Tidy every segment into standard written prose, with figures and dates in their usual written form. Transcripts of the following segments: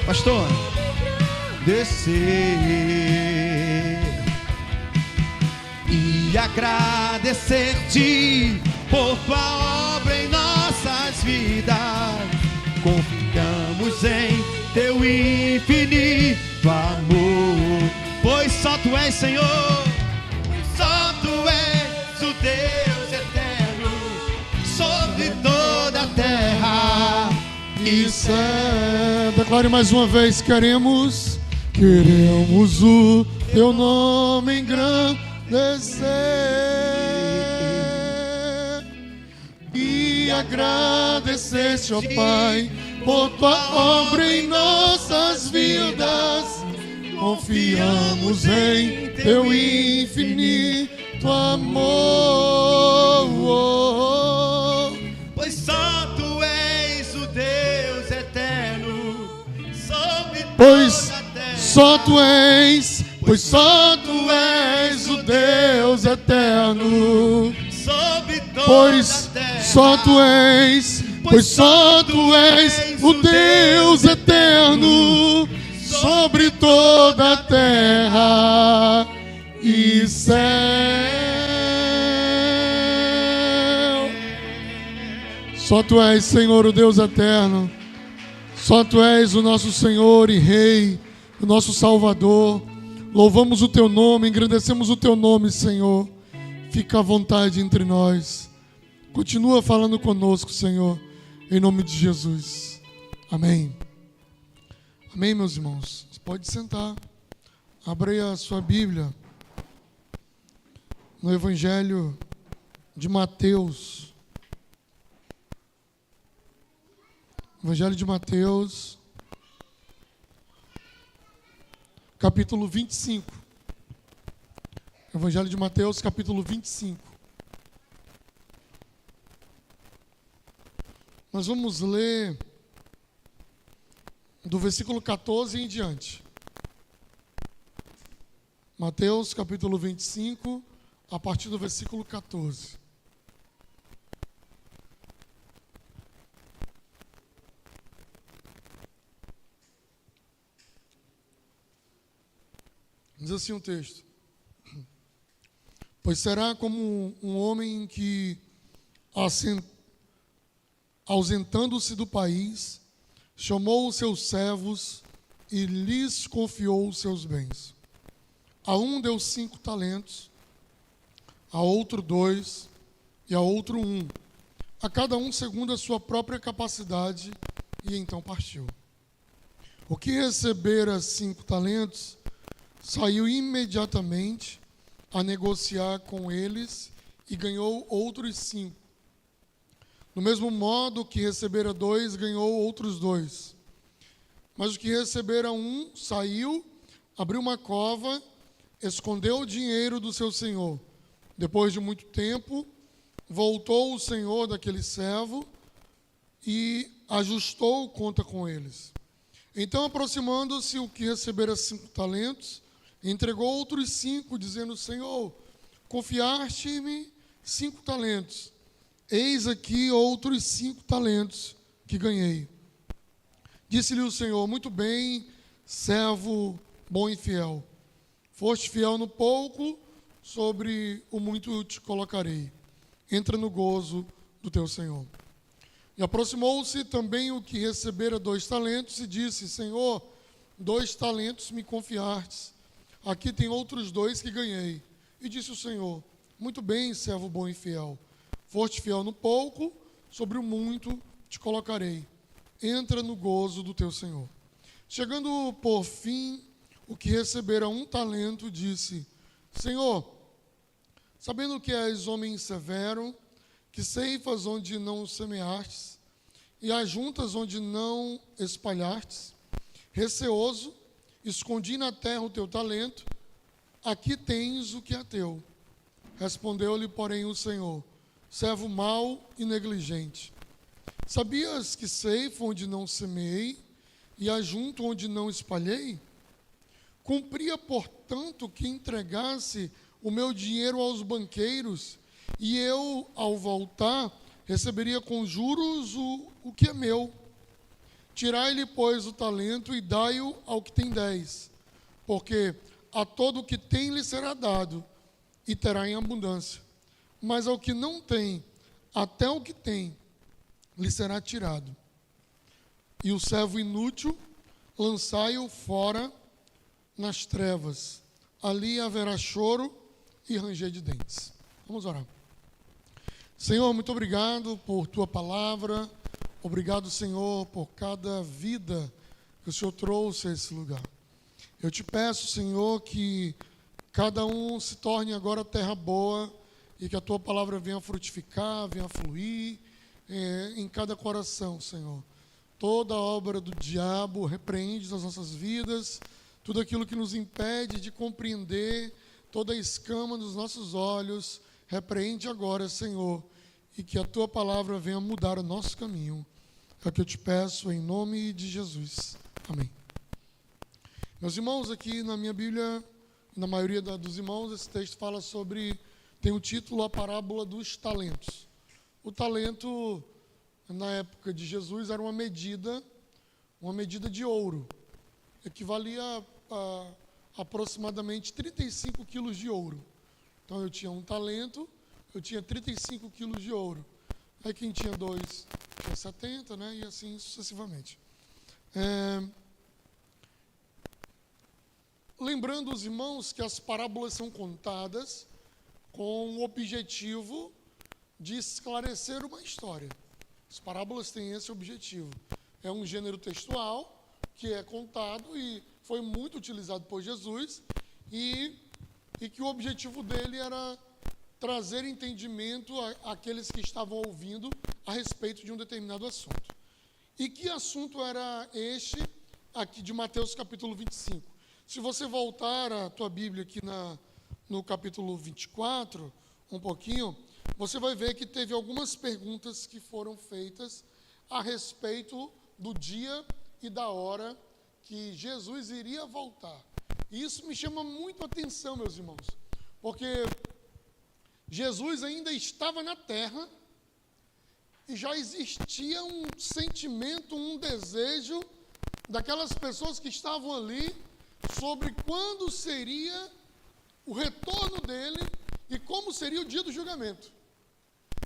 Pastor, descer e agradecer-te por tua obra em nossas vidas. Confiamos em teu infinito amor, pois só tu és, Senhor, só tu és o Deus eterno sobre toda a terra e céu. Declare mais uma vez: queremos o teu nome engrandecer e agradecer-te, ó Pai, por tua obra em nossas vidas. Confiamos em teu infinito amor, pois só tu és o Deus eterno sobre pois toda a terra. só tu és o Deus eterno, Sobre toda pois a terra. só tu és o Deus eterno sobre toda a terra e céu. Só tu és, Senhor, o Deus eterno. Só tu és o nosso Senhor e Rei, o nosso Salvador. Louvamos o teu nome, engrandecemos o teu nome, Senhor. Fica à vontade entre nós. Continua falando conosco, Senhor, em nome de Jesus. Amém. Amém, meus irmãos. Você pode sentar. Abra aí a sua Bíblia no Evangelho de Mateus. Evangelho de Mateus, capítulo 25. Evangelho de Mateus, capítulo 25. Nós vamos ler do versículo 14 em diante. Mateus, capítulo 25, a partir do versículo 14. Diz assim o texto: pois será como um homem que, ausentando-se do país, chamou os seus servos e lhes confiou os seus bens. A um deu 5 talentos, a outro 2 e a outro 1, a cada um segundo a sua própria capacidade, e então partiu. O que recebera 5 talentos saiu imediatamente a negociar com eles e ganhou outros 5. Do mesmo modo, o que recebera 2 ganhou outros 2. Mas o que recebera 1 saiu, abriu uma cova, escondeu o dinheiro do seu senhor. Depois de muito tempo, voltou o senhor daquele servo e ajustou conta com eles. Então, aproximando-se o que recebera 5 talentos, entregou outros 5, dizendo: Senhor, confiaste-me 5 talentos. Eis aqui outros 5 talentos que ganhei. Disse-lhe o Senhor: muito bem, servo bom e fiel. Foste fiel no pouco, sobre o muito te colocarei. Entra no gozo do teu Senhor. E aproximou-se também o que recebera 2 talentos e disse: Senhor, 2 talentos me confiastes. Aqui tem outros 2 que ganhei. E disse o Senhor: muito bem, servo bom e fiel. Foste fiel no pouco, sobre o muito te colocarei. Entra no gozo do teu Senhor. Chegando por fim, o que recebera 1 talento, disse: Senhor, sabendo que és homem severo, que ceifas onde não semeastes, e ajuntas onde não espalhastes, receoso, escondi na terra o teu talento, aqui tens o que é teu. Respondeu-lhe, porém, o Senhor: servo mau e negligente. Sabias que ceifo onde não semeei e ajunto onde não espalhei? Cumpria, portanto, que entregasse o meu dinheiro aos banqueiros e eu, ao voltar, receberia com juros o que é meu. Tirai-lhe, pois, o talento e dai-o ao que tem 10, porque a todo o que tem lhe será dado, e terá em abundância. Mas ao que não tem, até o que tem, lhe será tirado. E o servo inútil, lançai-o fora nas trevas. Ali haverá choro e ranger de dentes. Vamos orar. Senhor, muito obrigado por tua palavra. Obrigado, Senhor, por cada vida que o Senhor trouxe a esse lugar. Eu te peço, Senhor, que cada um se torne agora terra boa e que a tua palavra venha frutificar, venha fluir em cada coração, Senhor. Toda obra do diabo repreende nas nossas vidas, tudo aquilo que nos impede de compreender, toda a escama dos nossos olhos, repreende agora, Senhor, e que a tua palavra venha mudar o nosso caminho. É o que eu te peço em nome de Jesus. Amém. Meus irmãos, aqui na minha Bíblia, na maioria dos irmãos, esse texto fala sobre, tem o título A Parábola dos Talentos. O talento, na época de Jesus, era uma medida de ouro. Equivalia a aproximadamente 35 quilos de ouro. Então eu tinha um talento, eu tinha 35 quilos de ouro. Aí quem tinha 2 tinha 70, né? E assim sucessivamente. Lembrando os irmãos que as parábolas são contadas com o objetivo de esclarecer uma história. As parábolas têm esse objetivo. É um gênero textual que é contado e foi muito utilizado por Jesus e que o objetivo dele era trazer entendimento àqueles que estavam ouvindo a respeito de um determinado assunto. E que assunto era este aqui de Mateus capítulo 25? Se você voltar a tua Bíblia aqui no capítulo 24, um pouquinho, você vai ver que teve algumas perguntas que foram feitas a respeito do dia e da hora que Jesus iria voltar. E isso me chama muito a atenção, meus irmãos, porque Jesus ainda estava na terra e já existia um sentimento, um desejo daquelas pessoas que estavam ali sobre quando seria o retorno dele e como seria o dia do julgamento.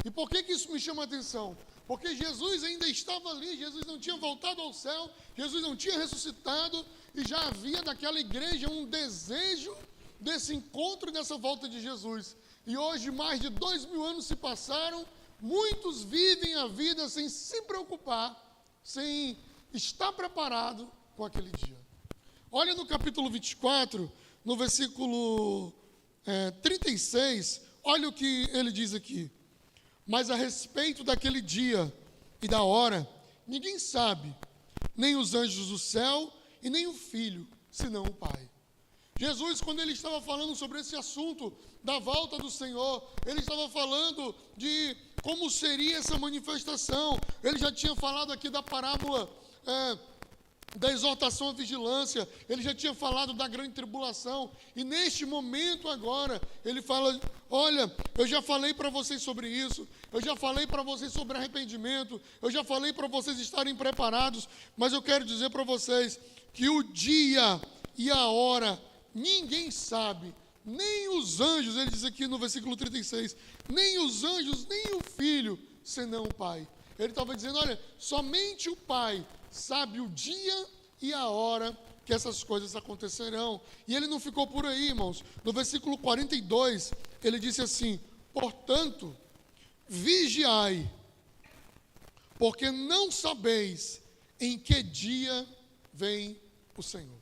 E por que isso me chama a atenção? Porque Jesus ainda estava ali, Jesus não tinha voltado ao céu, Jesus não tinha ressuscitado, e já havia naquela igreja um desejo desse encontro e dessa volta de Jesus. E hoje, mais de 2000 anos se passaram, muitos vivem a vida sem se preocupar, sem estar preparado com aquele dia. Olha no capítulo 24, no versículo 36, olha o que ele diz aqui. Mas a respeito daquele dia e da hora, ninguém sabe, nem os anjos do céu e nem o Filho, senão o Pai. Jesus, quando ele estava falando sobre esse assunto da volta do Senhor, ele estava falando de como seria essa manifestação. Ele já tinha falado aqui da parábola da exortação à vigilância, ele já tinha falado da grande tribulação, e neste momento agora, ele fala, olha, eu já falei para vocês sobre isso, eu já falei para vocês sobre arrependimento, eu já falei para vocês estarem preparados, mas eu quero dizer para vocês que o dia e a hora, ninguém sabe, nem os anjos, ele diz aqui no versículo 36, nem os anjos, nem o Filho, senão o Pai. Ele estava dizendo, olha, somente o Pai sabe o dia e a hora que essas coisas acontecerão. E ele não ficou por aí, irmãos. No versículo 42, ele disse assim, portanto, vigiai, porque não sabeis em que dia vem o Senhor.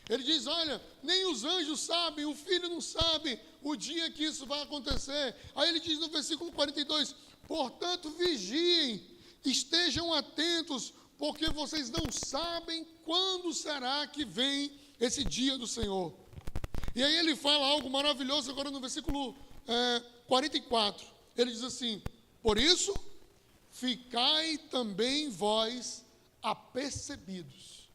Ele diz, olha, nem os anjos sabem, o Filho não sabe o dia que isso vai acontecer. Aí ele diz no versículo 42, portanto, vigiem, estejam atentos, porque vocês não sabem quando será que vem esse dia do Senhor. E aí ele fala algo maravilhoso agora no versículo 44. Ele diz assim, por isso, ficai também vós apercebidos.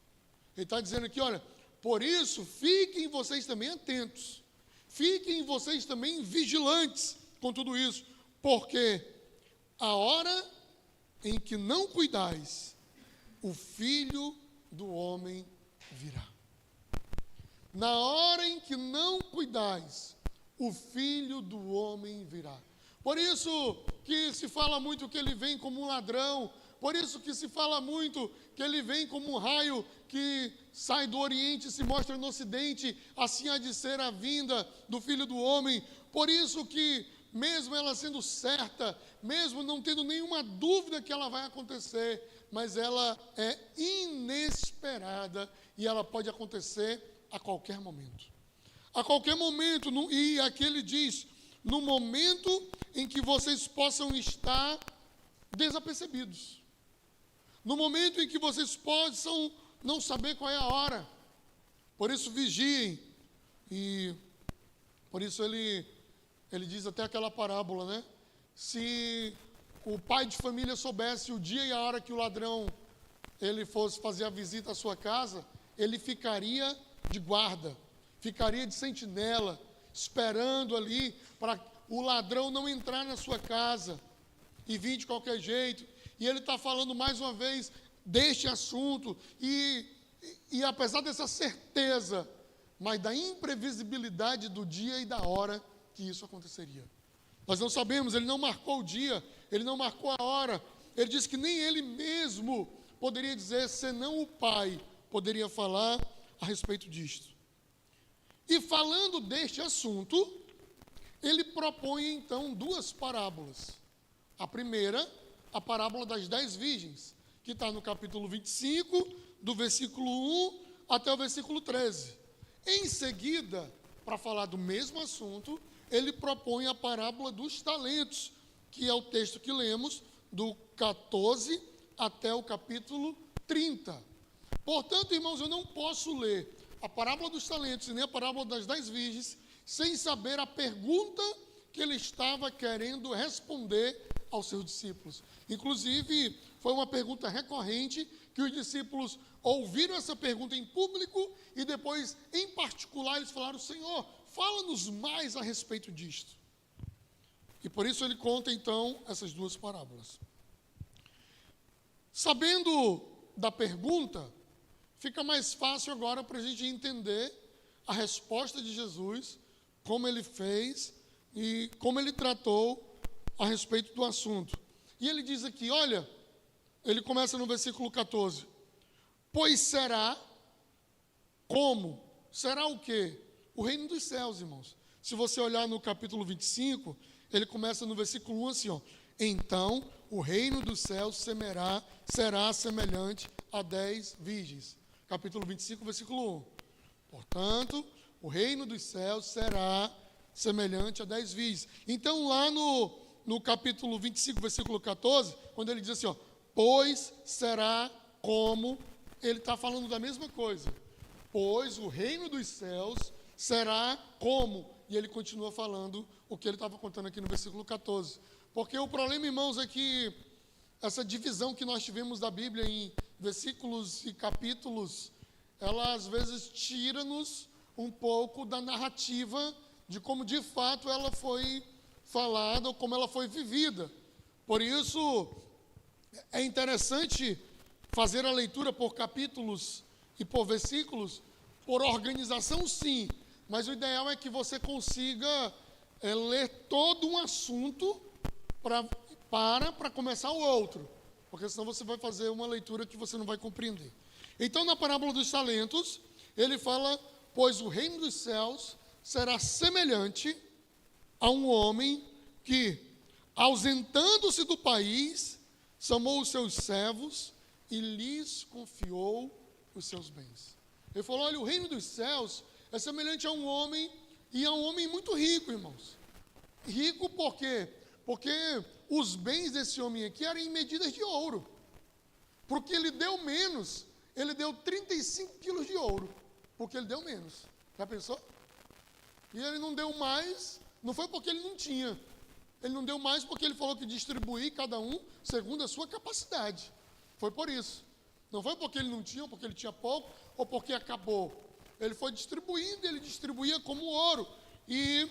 Ele está dizendo aqui, olha, por isso, fiquem vocês também atentos, fiquem vocês também vigilantes com tudo isso, porque a hora em que não cuidais, o Filho do Homem virá. Na hora em que não cuidais, o Filho do Homem virá. Por isso que se fala muito que ele vem como um ladrão, por isso que se fala muito que ele vem como um raio que sai do Oriente e se mostra no Ocidente, assim há de ser a vinda do Filho do Homem. Por isso que, mesmo ela sendo certa, mesmo não tendo nenhuma dúvida que ela vai acontecer, mas ela é inesperada e ela pode acontecer a qualquer momento. A qualquer momento, e aqui ele diz, no momento em que vocês possam estar desapercebidos. No momento em que vocês possam não saber qual é a hora. Por isso vigiem. E por isso ele diz até aquela parábola, né? Se o pai de família soubesse o dia e a hora que o ladrão ele fosse fazer a visita à sua casa, ele ficaria de guarda, ficaria de sentinela, esperando ali para o ladrão não entrar na sua casa e vir de qualquer jeito. E ele está falando mais uma vez deste assunto, e apesar dessa certeza, mas da imprevisibilidade do dia e da hora que isso aconteceria. Nós não sabemos, ele não marcou o dia, ele não marcou a hora, ele disse que nem ele mesmo poderia dizer, senão o Pai poderia falar a respeito disto. E falando deste assunto, ele propõe então duas parábolas. A primeira, a parábola das 10 virgens, que está no capítulo 25, do versículo 1 até o versículo 13. Em seguida, para falar do mesmo assunto, ele propõe a parábola dos talentos, que é o texto que lemos, do 14 até o capítulo 30. Portanto, irmãos, eu não posso ler a parábola dos talentos e nem a parábola das 10 virgens sem saber a pergunta que ele estava querendo responder aos seus discípulos. Inclusive, foi uma pergunta recorrente que os discípulos ouviram essa pergunta em público e depois, em particular, eles falaram, Senhor, fala-nos mais a respeito disto. E por isso ele conta, então, essas duas parábolas. Sabendo da pergunta, fica mais fácil agora para a gente entender a resposta de Jesus, como ele fez e como ele tratou a respeito do assunto. E ele diz aqui, olha, ele começa no versículo 14. Pois será como? Será o quê? O reino dos céus, irmãos. Se você olhar no capítulo 25, ele começa no versículo 1 assim, ó. Então, o reino dos céus será semelhante a 10 virgens. Capítulo 25, versículo 1. Portanto, o reino dos céus será semelhante a 10 virgens. Então, lá no capítulo 25, versículo 14, quando ele diz assim, ó, pois será como, ele está falando da mesma coisa. Pois o reino dos céus será como, e ele continua falando o que ele estava contando aqui no versículo 14. Porque o problema, irmãos, é que essa divisão que nós tivemos da Bíblia em versículos e capítulos, ela às vezes tira-nos um pouco da narrativa de como de fato ela foi falada ou como ela foi vivida. Por isso, é interessante fazer a leitura por capítulos e por versículos, por organização sim, mas o ideal é que você consiga ler todo um assunto para começar o outro, porque senão você vai fazer uma leitura que você não vai compreender. Então, na parábola dos talentos, ele fala, pois o reino dos céus será semelhante a um homem que, ausentando-se do país, chamou os seus servos e lhes confiou os seus bens. Ele falou, olha, o reino dos céus é semelhante a um homem, e a um homem muito rico, irmãos. Rico por quê? Porque os bens desse homem aqui eram em medidas de ouro. Porque ele deu menos, ele deu 35 quilos de ouro, porque ele deu menos. Já pensou? E ele não deu mais, não foi porque ele não tinha. Ele não deu mais porque ele falou que distribuir cada um segundo a sua capacidade. Foi por isso. Não foi porque ele não tinha, ou porque ele tinha pouco, ou porque acabou. Ele foi distribuindo, ele distribuía como ouro. E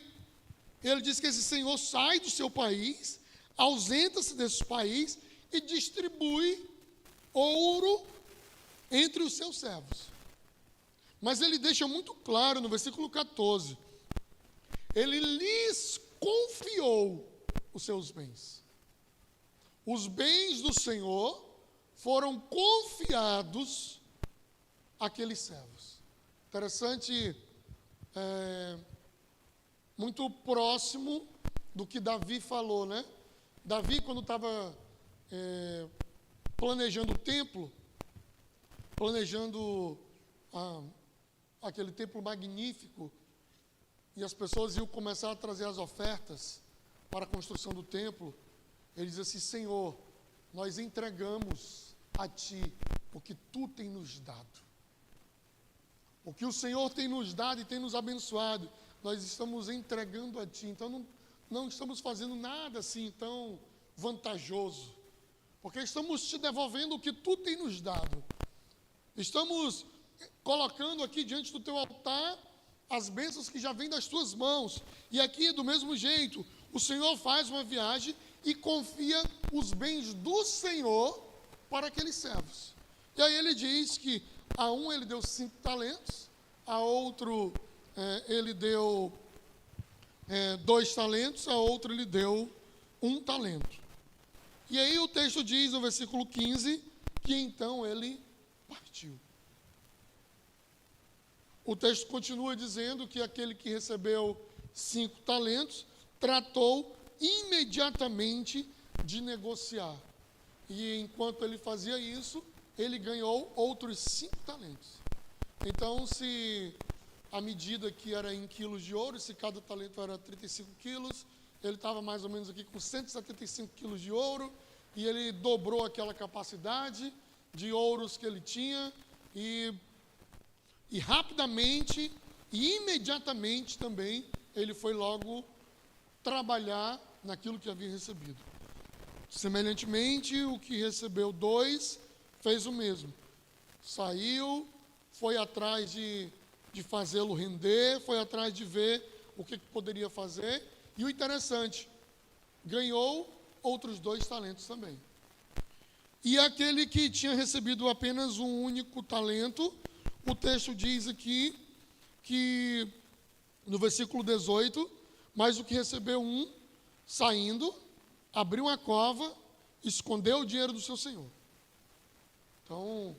ele diz que esse senhor sai do seu país, ausenta-se desse país e distribui ouro entre os seus servos. Mas ele deixa muito claro no versículo 14, ele lhes confiou os seus bens. Os bens do Senhor foram confiados àqueles servos. Interessante, muito próximo do que Davi falou, né? Davi, quando estava planejando o templo, planejando aquele templo magnífico, e as pessoas iam começar a trazer as ofertas para a construção do templo, ele diz assim: Senhor, nós entregamos a Ti o que Tu tem nos dado. O que o Senhor tem nos dado e tem nos abençoado, nós estamos entregando a Ti. Então não estamos fazendo nada assim tão vantajoso, porque estamos Te devolvendo o que Tu tem nos dado. Estamos colocando aqui diante do Teu altar as bênçãos que já vêm das Tuas mãos. E aqui, do mesmo jeito, o Senhor faz uma viagem e confia os bens do Senhor para aqueles servos. E aí ele diz que a um ele deu 5 talentos, a outro ele deu 2 talentos, a outro ele deu 1 talento. E aí o texto diz no versículo 15 que então ele partiu. O texto continua dizendo que aquele que recebeu 5 talentos tratou imediatamente de negociar. E enquanto ele fazia isso, ele ganhou outros 5 talentos. Então, se a medida aqui era em quilos de ouro, se cada talento era 35 quilos, ele estava mais ou menos aqui com 175 quilos de ouro, e ele dobrou aquela capacidade de ouros que ele tinha, e rapidamente, e imediatamente também, ele foi logo trabalhar naquilo que havia recebido. Semelhantemente, o que recebeu 2, fez o mesmo. Saiu, foi atrás de fazê-lo render, foi atrás de ver o que poderia fazer. E o interessante, ganhou outros 2 talentos também. E aquele que tinha recebido apenas um único talento, o texto diz aqui, que no versículo 18, mas o que recebeu 1, saindo, abriu uma cova, escondeu o dinheiro do seu senhor. Então,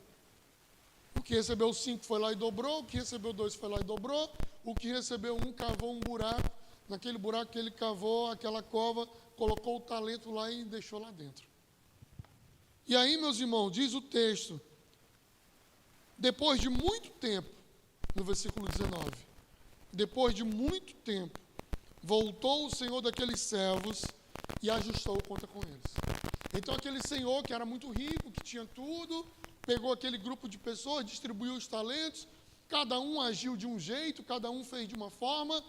o que recebeu 5 foi lá e dobrou, o que recebeu 2 foi lá e dobrou, o que recebeu 1 cavou um buraco, naquele buraco que ele cavou, aquela cova, colocou o talento lá e deixou lá dentro. E aí, meus irmãos, diz o texto, depois de muito tempo, no versículo 19, depois de muito tempo, voltou o senhor daqueles servos e ajustou conta com eles. Então aquele senhor que era muito rico, que tinha tudo, pegou aquele grupo de pessoas, distribuiu os talentos, cada um agiu de um jeito, cada um fez de uma forma.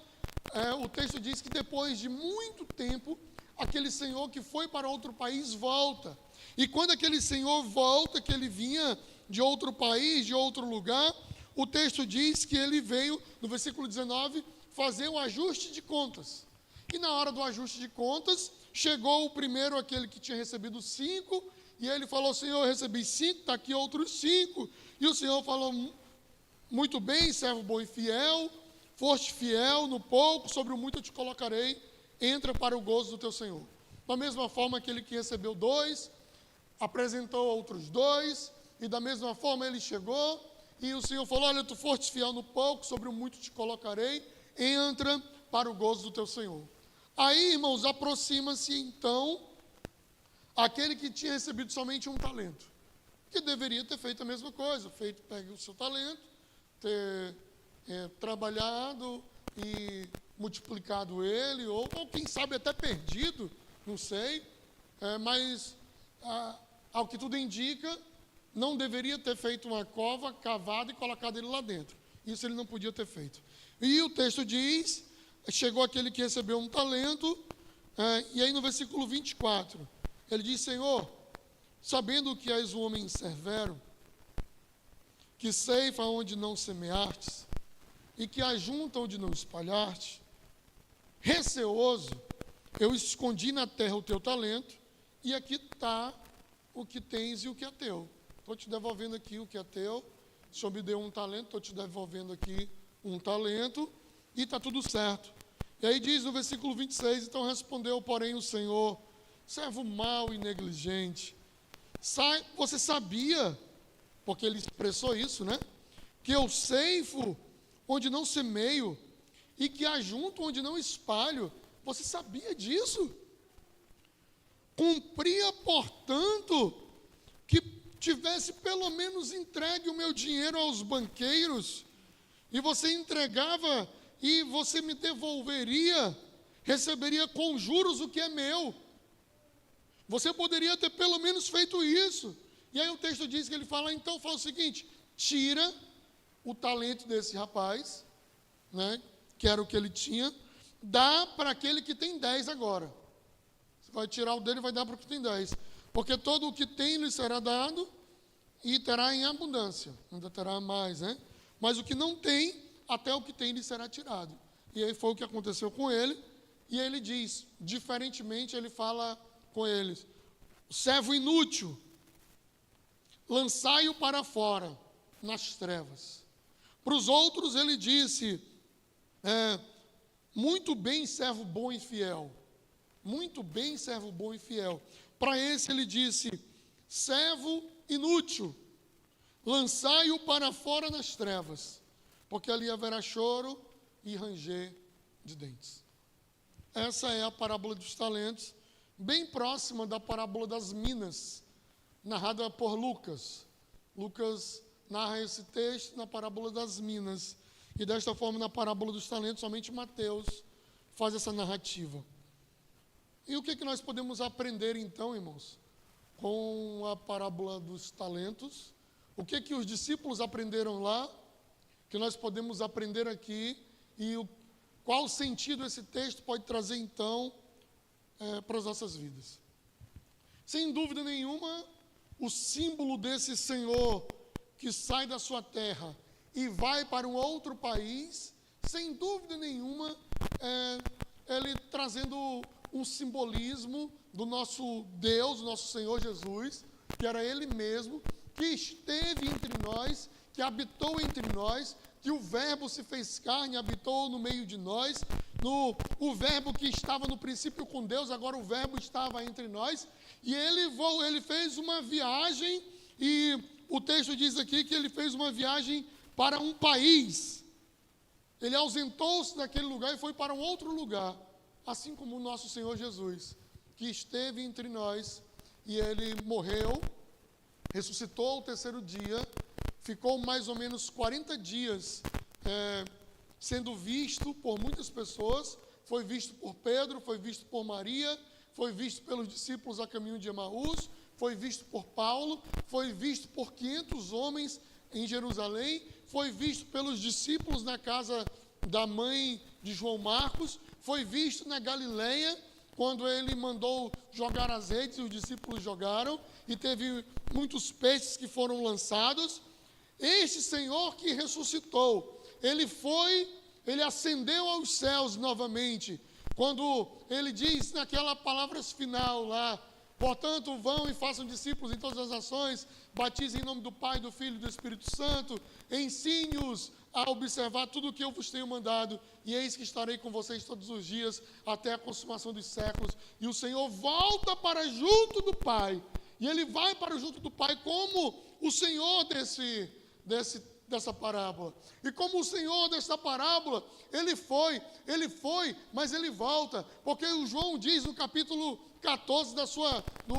O texto diz que depois de muito tempo, aquele senhor que foi para outro país volta. E quando aquele senhor volta, que ele vinha de outro país, de outro lugar, o texto diz que ele veio, no versículo 19, fazer o ajuste de contas. E na hora do ajuste de contas, chegou o primeiro, aquele que tinha recebido 5, e ele falou: Senhor, eu recebi 5, está aqui outros 5. E o Senhor falou: muito bem, servo bom e fiel, foste fiel no pouco, sobre o muito eu te colocarei, entra para o gozo do teu Senhor. Da mesma forma, aquele que recebeu 2, apresentou outros 2, e da mesma forma ele chegou, e o Senhor falou: olha, tu foste fiel no pouco, sobre o muito te colocarei, entra para o gozo do teu Senhor. Aí, irmãos, aproxima-se então aquele que tinha recebido somente 1 talento, que deveria ter feito a mesma coisa, pegue o seu talento, ter trabalhado e multiplicado ele, ou quem sabe até perdido, não sei, mas ao que tudo indica, não deveria ter feito uma cova, cavado e colocado ele lá dentro. Isso ele não podia ter feito. E o texto diz, chegou aquele que recebeu 1 talento, e aí no versículo 24, ele diz: Senhor, sabendo que és um homem severo, que ceifa onde não semeastes, e que ajunta onde não espalhaste, receoso, eu escondi na terra o teu talento, e aqui está o que tens e o que é teu. estou te devolvendo aqui o que é teu. O Senhor me deu um talento, estou te devolvendo aqui um talento, e está tudo certo. E aí diz no versículo 26, então respondeu, porém, o Senhor, servo mau e negligente, você sabia, porque ele expressou isso, né? Que eu ceifo onde não semeio, e que ajunto onde não espalho. Você sabia disso? Cumpria, portanto, que tivesse pelo menos entregue o meu dinheiro aos banqueiros, e você entregava e você me devolveria, receberia com juros o que é meu. Você poderia ter pelo menos feito isso. E aí o texto diz que ele fala, então fala o seguinte, tira o talento desse rapaz, né, que era o que ele tinha, dá para aquele que tem 10 agora. Você vai tirar o dele e vai dar para o que tem 10. Porque todo o que tem lhe será dado e terá em abundância. Ainda terá mais, né? Mas o que não tem, até o que tem lhe será tirado. E aí foi o que aconteceu com ele. E ele diz, diferentemente, ele fala com eles, servo inútil, lançai-o para fora, nas trevas. Para os outros ele disse, muito bem, servo bom e fiel. Muito bem, servo bom e fiel. Para esse ele disse, servo inútil, lançai-o para fora nas trevas, porque ali haverá choro e ranger de dentes. Essa é a parábola dos talentos, bem próxima da parábola das minas, narrada por Lucas. Lucas narra esse texto na parábola das minas. E desta forma, na parábola dos talentos, somente Mateus faz essa narrativa. E o que nós podemos aprender então, irmãos, com a parábola dos talentos? O que os discípulos aprenderam lá, que nós podemos aprender aqui, e qual sentido esse texto pode trazer então para as nossas vidas? Sem dúvida nenhuma, o símbolo desse Senhor que sai da sua terra e vai para um outro país, sem dúvida nenhuma, ele trazendo um simbolismo do nosso Deus, nosso Senhor Jesus, que era Ele mesmo, que esteve entre nós, que habitou entre nós, que o Verbo se fez carne, habitou no meio de nós, o Verbo que estava no princípio com Deus, agora o Verbo estava entre nós, e ele fez uma viagem, e o texto diz aqui que ele fez uma viagem para um país. Ele ausentou-se daquele lugar e foi para um outro lugar, assim como o nosso Senhor Jesus, que esteve entre nós, e ele morreu, ressuscitou ao terceiro dia, ficou mais ou menos 40 dias sendo visto por muitas pessoas, foi visto por Pedro, foi visto por Maria, foi visto pelos discípulos a caminho de Emaús, foi visto por Paulo, foi visto por 500 homens em Jerusalém, foi visto pelos discípulos na casa da mãe de João Marcos, foi visto na Galileia, quando ele mandou jogar as redes, e os discípulos jogaram, e teve muitos peixes que foram lançados. Este Senhor que ressuscitou, ele ascendeu aos céus novamente, quando ele diz naquela palavra final lá, portanto, vão e façam discípulos em todas as nações, batizem em nome do Pai, do Filho e do Espírito Santo, ensine-os a observar tudo o que eu vos tenho mandado, e eis que estarei com vocês todos os dias, até a consumação dos séculos. E o Senhor volta para junto do Pai, e ele vai para junto do Pai como o Senhor dessa parábola. E como o Senhor dessa parábola, ele foi, mas ele volta, porque o João diz no capítulo 14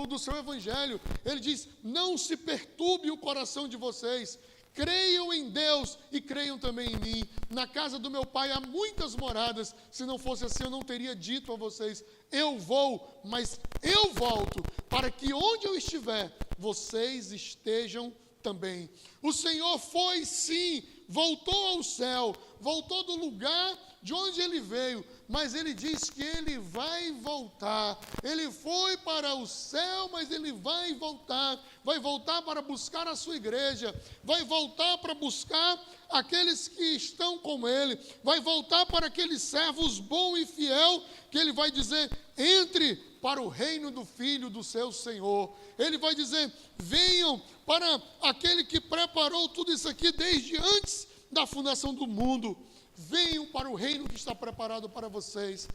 do seu evangelho, ele diz, não se perturbe o coração de vocês, creiam em Deus e creiam também em mim. Na casa do meu Pai há muitas moradas, se não fosse assim eu não teria dito a vocês, eu vou, mas eu volto, para que onde eu estiver, vocês estejam também. O Senhor foi sim, voltou ao céu, voltou do lugar de onde ele veio, mas ele diz que ele vai voltar. Ele foi para o céu, mas ele vai voltar para buscar a sua igreja, vai voltar para buscar aqueles que estão com ele, vai voltar para aqueles servos bom e fiel, que ele vai dizer, entre para o reino do Filho do seu Senhor. Ele vai dizer: venham para aquele que preparou tudo isso aqui desde antes da fundação do mundo. Venham para o reino que está preparado para vocês.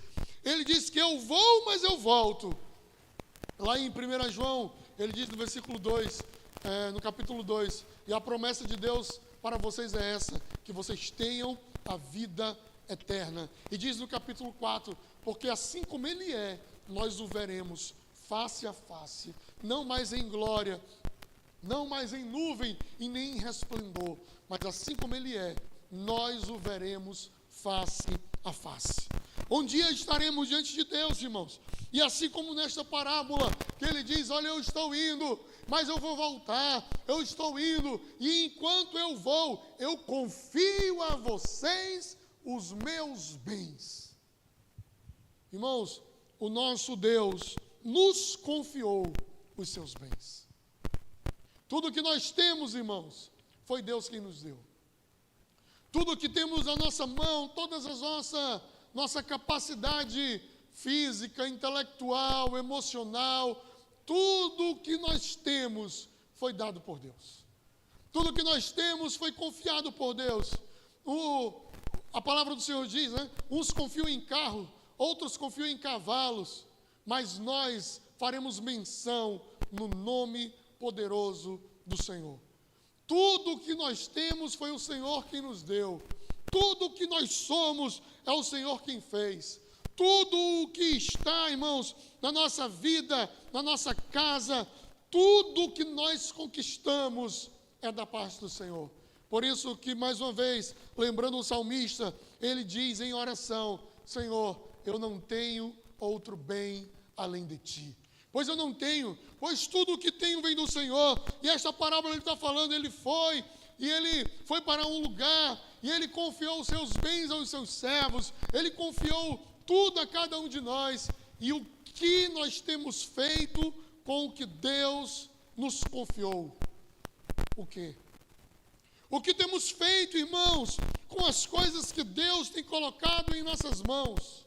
Ele diz que eu vou, mas eu volto. Lá em 1 João, ele diz no versículo 2, no capítulo 2, e a promessa de Deus para vocês é essa, que vocês tenham a vida eterna. E diz no capítulo 4, porque assim como Ele é, nós o veremos face a face, não mais em glória, não mais em nuvem e nem em resplendor, mas assim como Ele é, nós o veremos face a face. Um dia estaremos diante de Deus, irmãos, e assim como nesta parábola, que ele diz: olha, eu estou indo, mas eu vou voltar, eu estou indo, e enquanto eu vou, eu confio a vocês os meus bens. Irmãos, o nosso Deus nos confiou os seus bens. Tudo que nós temos, irmãos, foi Deus quem nos deu. Tudo que temos na nossa mão, todas as nossa capacidade física, intelectual, emocional, tudo que nós temos foi dado por Deus. Tudo que nós temos foi confiado por Deus. A palavra do Senhor diz, né? Uns confiam em carro, outros confiam em cavalos, mas nós faremos menção no nome poderoso do Senhor. Tudo que nós temos foi o Senhor quem nos deu. Tudo que nós somos é o Senhor quem fez. Tudo o que está, irmãos, na nossa vida, na nossa casa, tudo que nós conquistamos é da parte do Senhor. Por isso que, mais uma vez, lembrando o salmista, ele diz em oração: Senhor, eu não tenho outro bem além de Ti. Pois eu não tenho, pois tudo o que tenho vem do Senhor. E esta parábola ele está falando, ele foi para um lugar, e ele confiou os seus bens aos seus servos, ele confiou tudo a cada um de nós. E o que nós temos feito com o que Deus nos confiou? O quê? O que temos feito, irmãos, com as coisas que Deus tem colocado em nossas mãos?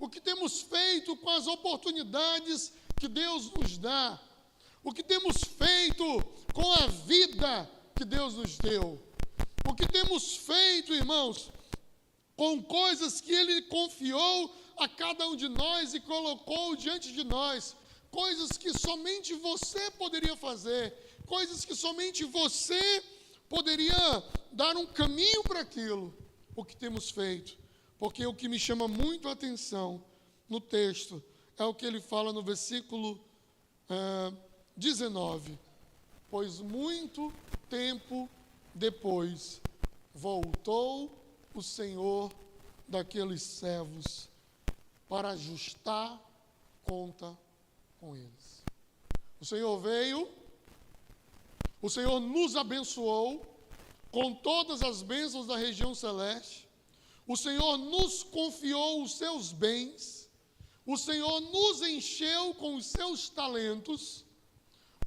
O que temos feito com as oportunidades que Deus nos dá? O que temos feito com a vida que Deus nos deu? O que temos feito, irmãos, com coisas que Ele confiou a cada um de nós e colocou diante de nós? Coisas que somente você poderia fazer, coisas que somente você poderia dar um caminho para aquilo. O que temos feito? Porque o que me chama muito a atenção no texto é o que ele fala no versículo 19. Pois muito tempo depois voltou o Senhor daqueles servos para ajustar conta com eles. O Senhor veio, o Senhor nos abençoou com todas as bênçãos da região celeste. O Senhor nos confiou os seus bens. O Senhor nos encheu com os seus talentos.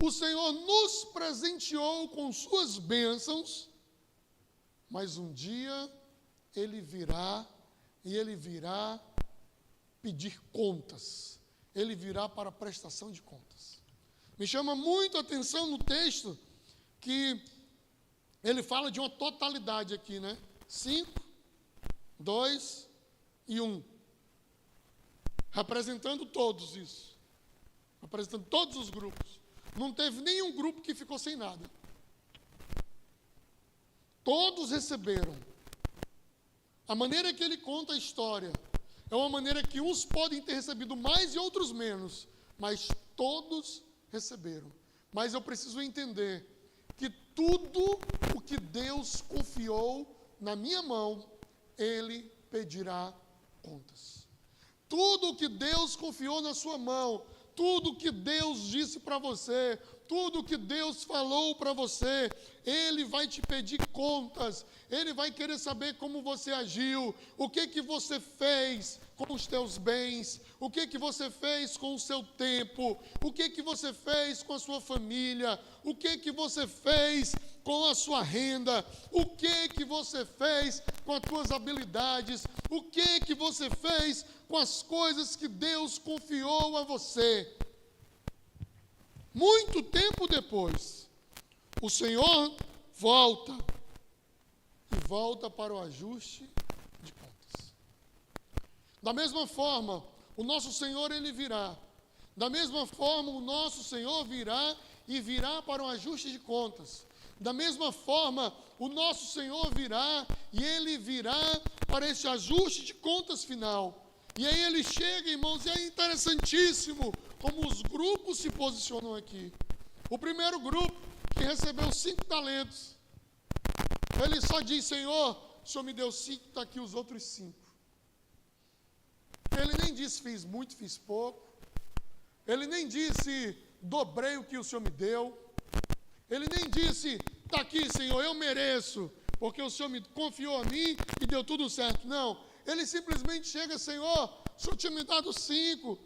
O Senhor nos presenteou com suas bênçãos. Mas um dia Ele virá, e Ele virá pedir contas. Ele virá para prestação de contas. Me chama muito a atenção no texto que ele fala de uma totalidade aqui, né? 5, 2 e 1. Representando todos isso. Representando todos os grupos. Não teve nenhum grupo que ficou sem nada. Todos receberam. A maneira que ele conta a história é uma maneira que uns podem ter recebido mais e outros menos, mas todos receberam. Mas eu preciso entender que tudo o que Deus confiou na minha mão, Ele pedirá contas. Tudo o que Deus confiou na sua mão, tudo o que Deus disse para você, tudo o que Deus falou para você, Ele vai te pedir contas. Ele vai querer saber como você agiu, o que você fez com os teus bens? O que você fez com o seu tempo? O que você fez com a sua família? O que você fez com a sua renda? O que você fez com as tuas habilidades? O que você fez com as coisas que Deus confiou a você? Muito tempo depois, o Senhor volta e volta para o ajuste de contas. Da mesma forma, o nosso Senhor, Ele virá. Da mesma forma, o nosso Senhor virá e virá para um ajuste de contas. Da mesma forma, o nosso Senhor virá e Ele virá para esse ajuste de contas final. E aí Ele chega, irmãos, e é interessantíssimo como os grupos se posicionam aqui. O primeiro grupo, que recebeu 5 talentos, ele só diz: Senhor, o Senhor me deu 5, está aqui os outros 5. Ele nem disse fiz muito, fiz pouco. Ele nem disse dobrei o que o Senhor me deu. Ele nem disse, está aqui, Senhor, eu mereço, porque o Senhor me confiou a mim e deu tudo certo. Não, ele simplesmente chega: Senhor, o Senhor tinha me dado 5,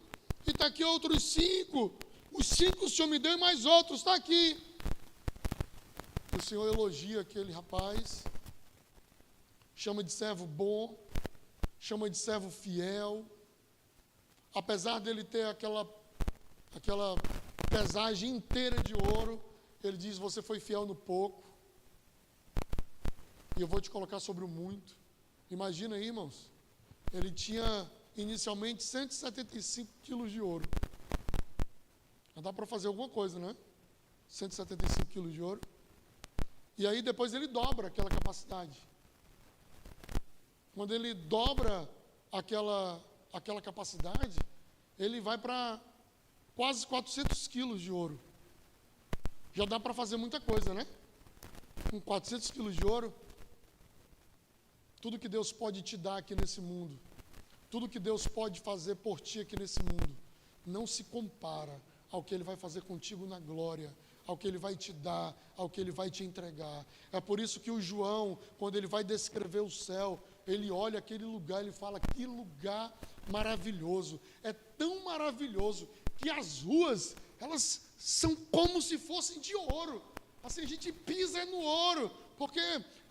e está aqui outros 5. Os 5 o Senhor me deu e mais outros, está aqui. O Senhor elogia aquele rapaz, chama de servo bom, chama de servo fiel. Apesar dele ter aquela pesagem inteira de ouro, ele diz: você foi fiel no pouco, e eu vou te colocar sobre o muito. Imagina aí, irmãos, ele tinha inicialmente 175 quilos de ouro. Já dá para fazer alguma coisa, né? 175 quilos de ouro. E aí depois ele dobra aquela capacidade. Quando ele dobra aquela capacidade, ele vai para quase 400 quilos de ouro. Já dá para fazer muita coisa, né? Com 400 quilos de ouro, tudo que Deus pode te dar aqui nesse mundo, tudo que Deus pode fazer por ti aqui nesse mundo, não se compara ao que Ele vai fazer contigo na glória, ao que Ele vai te dar, ao que Ele vai te entregar. É por isso que o João, quando ele vai descrever o céu, ele olha aquele lugar, ele fala: que lugar maravilhoso. É tão maravilhoso que as ruas, elas são como se fossem de ouro. Assim, a gente pisa no ouro, porque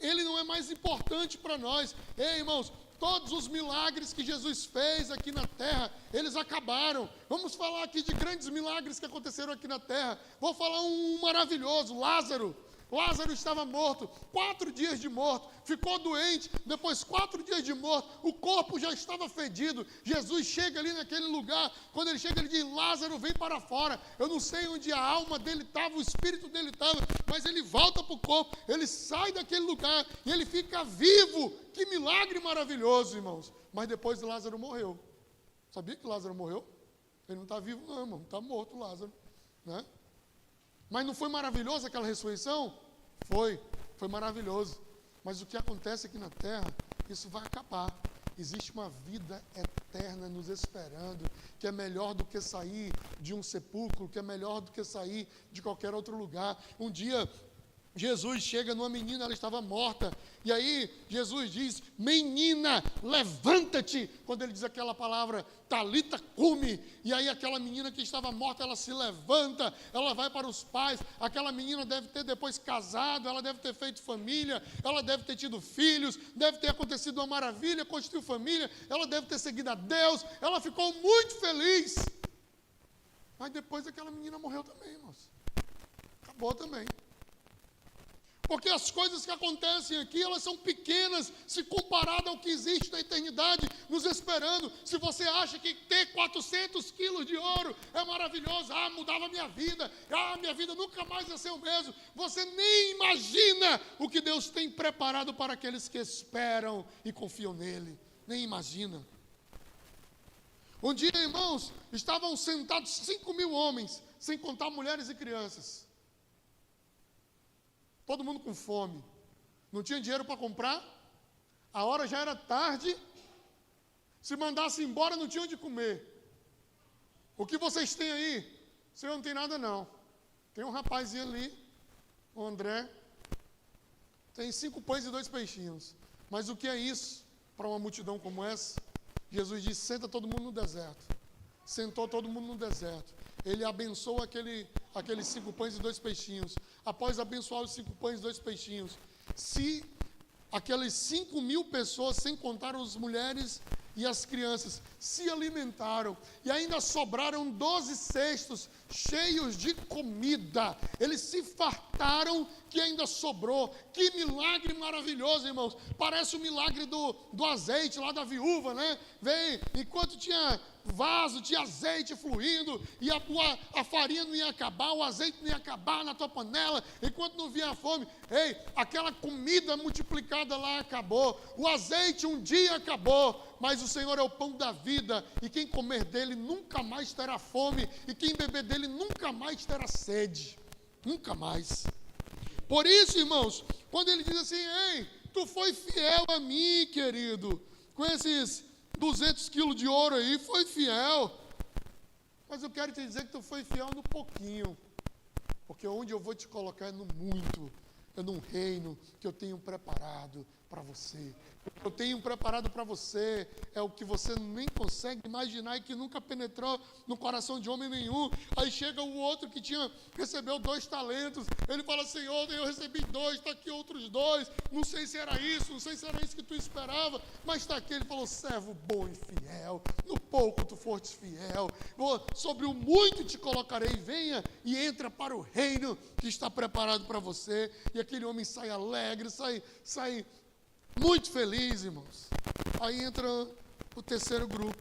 Ele não é mais importante para nós. Ei, irmãos, todos os milagres que Jesus fez aqui na terra, eles acabaram. Vamos falar aqui de grandes milagres que aconteceram aqui na terra. Vou falar um maravilhoso: Lázaro. Lázaro estava morto, 4 dias de morto, ficou doente, depois 4 dias de morto, o corpo já estava fedido. Jesus chega ali naquele lugar, quando ele chega ele diz: Lázaro, vem para fora. Eu não sei onde a alma dele estava, o espírito dele estava, mas ele volta para o corpo, ele sai daquele lugar e ele fica vivo. Que milagre maravilhoso, irmãos. Mas depois Lázaro morreu. Sabia que Lázaro morreu? Ele não está vivo não, irmão, está morto Lázaro, né? Mas não foi maravilhoso aquela ressurreição? Foi maravilhoso. Mas o que acontece aqui na terra, isso vai acabar. Existe uma vida eterna nos esperando, que é melhor do que sair de um sepulcro, que é melhor do que sair de qualquer outro lugar. Um dia, Jesus chega numa menina, ela estava morta, e aí Jesus diz: menina, levanta-te. Quando ele diz aquela palavra, talita cumi, e aí aquela menina que estava morta, ela se levanta, ela vai para os pais. Aquela menina deve ter depois casado, ela deve ter feito família, ela deve ter tido filhos, deve ter acontecido uma maravilha, constituiu família, ela deve ter seguido a Deus, ela ficou muito feliz. Mas depois aquela menina morreu também, irmãos. Acabou também. Porque as coisas que acontecem aqui, elas são pequenas se comparado ao que existe na eternidade nos esperando. Se você acha que ter 400 quilos de ouro é maravilhoso, mudava a minha vida, minha vida nunca mais ia ser o mesmo, você nem imagina o que Deus tem preparado para aqueles que esperam e confiam nele. Nem imagina. Um dia, irmãos, estavam sentados 5.000 homens, sem contar mulheres e crianças. Todo mundo com fome, não tinha dinheiro para comprar, a hora já era tarde, se mandasse embora não tinha onde comer. O que vocês têm aí? Senhor, não tem nada não. Tem um rapazinho ali, o André, tem 5 pães e 2 peixinhos. Mas o que é isso para uma multidão como essa? Jesus disse, senta todo mundo no deserto. Sentou todo mundo no deserto. Ele abençoou aqueles 5 pães e 2 peixinhos. Após abençoar os 5 pães e 2 peixinhos, se aquelas 5.000 pessoas, sem contar as mulheres e as crianças, se alimentaram e ainda sobraram 12 cestos cheios de comida, eles se fartaram que ainda sobrou. Que milagre maravilhoso, irmãos. Parece o milagre do azeite lá da viúva, né? Vem, enquanto tinha vaso, tinha azeite fluindo, e a farinha não ia acabar, o azeite não ia acabar na tua panela, enquanto não vinha a fome. Ei, aquela comida multiplicada lá acabou, o azeite um dia acabou, mas o Senhor é o pão da vida, e quem comer dele nunca mais terá fome, e quem beber dele nunca mais terá sede, nunca mais. Por isso, irmãos, quando ele diz assim, ei, tu foi fiel a mim, querido, com esses 200 quilos de ouro aí, foi fiel. Mas eu quero te dizer que tu foi fiel no pouquinho. Porque onde eu vou te colocar é no muito. É num reino que eu tenho preparado para você. Eu tenho preparado para você é o que você nem consegue imaginar e que nunca penetrou no coração de homem nenhum. Aí chega o outro que recebeu 2 talentos. Ele fala, Senhor, eu recebi 2, está aqui outros 2. Não sei se era isso, não sei se era isso que tu esperava, mas está aqui. Ele falou, servo bom e fiel, no pouco tu fostes fiel, sobre o muito te colocarei. Venha e entra para o reino que está preparado para você. E aquele homem sai alegre, sai muito feliz, irmãos. Aí entra o terceiro grupo,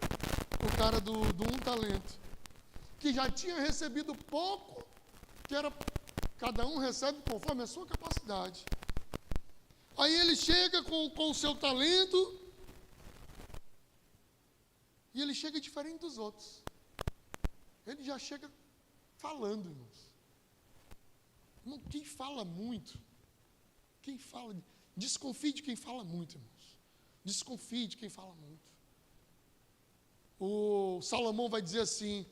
o cara do 1 talento, que já tinha recebido pouco, que era, cada um recebe conforme a sua capacidade. Aí ele chega com o seu talento, e ele chega diferente dos outros. Ele já chega falando, irmãos. Irmão, quem fala muito, desconfie de quem fala muito, irmãos. Desconfie de quem fala muito. O Salomão vai dizer assim,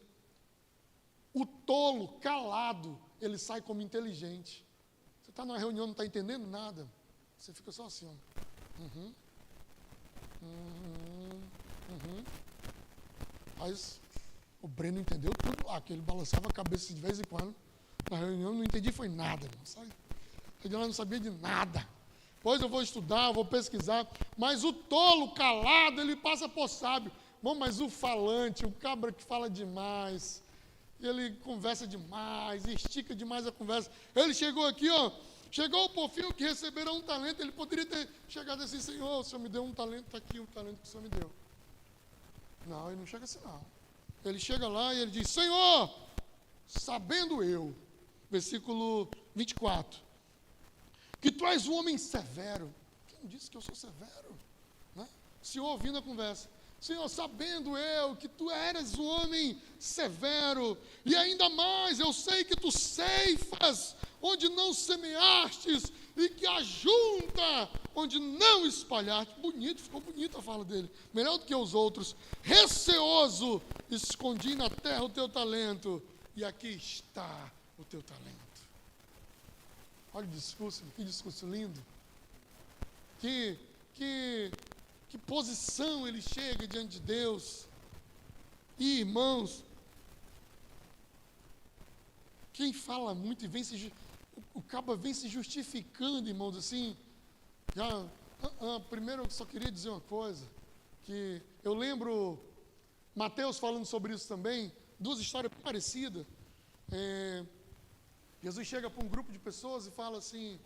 o tolo, calado, ele sai como inteligente. Você está numa reunião, não está entendendo nada. Você fica só assim, ó. Aí o Breno entendeu tudo lá, que ele balançava a cabeça de vez em quando. Na reunião não entendi, foi nada, irmão, sabe? Ele não sabia de nada. Pois eu vou estudar, vou pesquisar, mas o tolo, calado, ele passa por sábio. Bom, mas o falante, o cabra que fala demais, ele conversa demais, estica demais a conversa. Ele chegou aqui, ó, chegou por fim o que receberá 1 talento, ele poderia ter chegado assim, Senhor, o Senhor me deu 1 talento, está aqui o talento que o Senhor me deu. Não, ele não chega assim não. Ele chega lá e ele diz, Senhor, sabendo eu, versículo 24, que tu és um homem severo. Quem disse que eu sou severo? Né? O Senhor ouvindo a conversa. Senhor, sabendo eu que tu eras um homem severo, e ainda mais, eu sei que tu ceifas onde não semeastes, e que ajunta onde não espalhaste. Bonito, ficou bonita a fala dele. Melhor do que os outros. Receoso, escondi na terra o teu talento, e aqui está o teu talento. Olha o discurso, que discurso lindo. Que posição ele chega diante de Deus. E, irmãos, quem fala muito e o cabo vem se justificando, irmãos, assim. Primeiro eu só queria dizer uma coisa, que eu lembro Mateus falando sobre isso também, 2 histórias parecidas. Jesus chega para um grupo de pessoas e fala assim,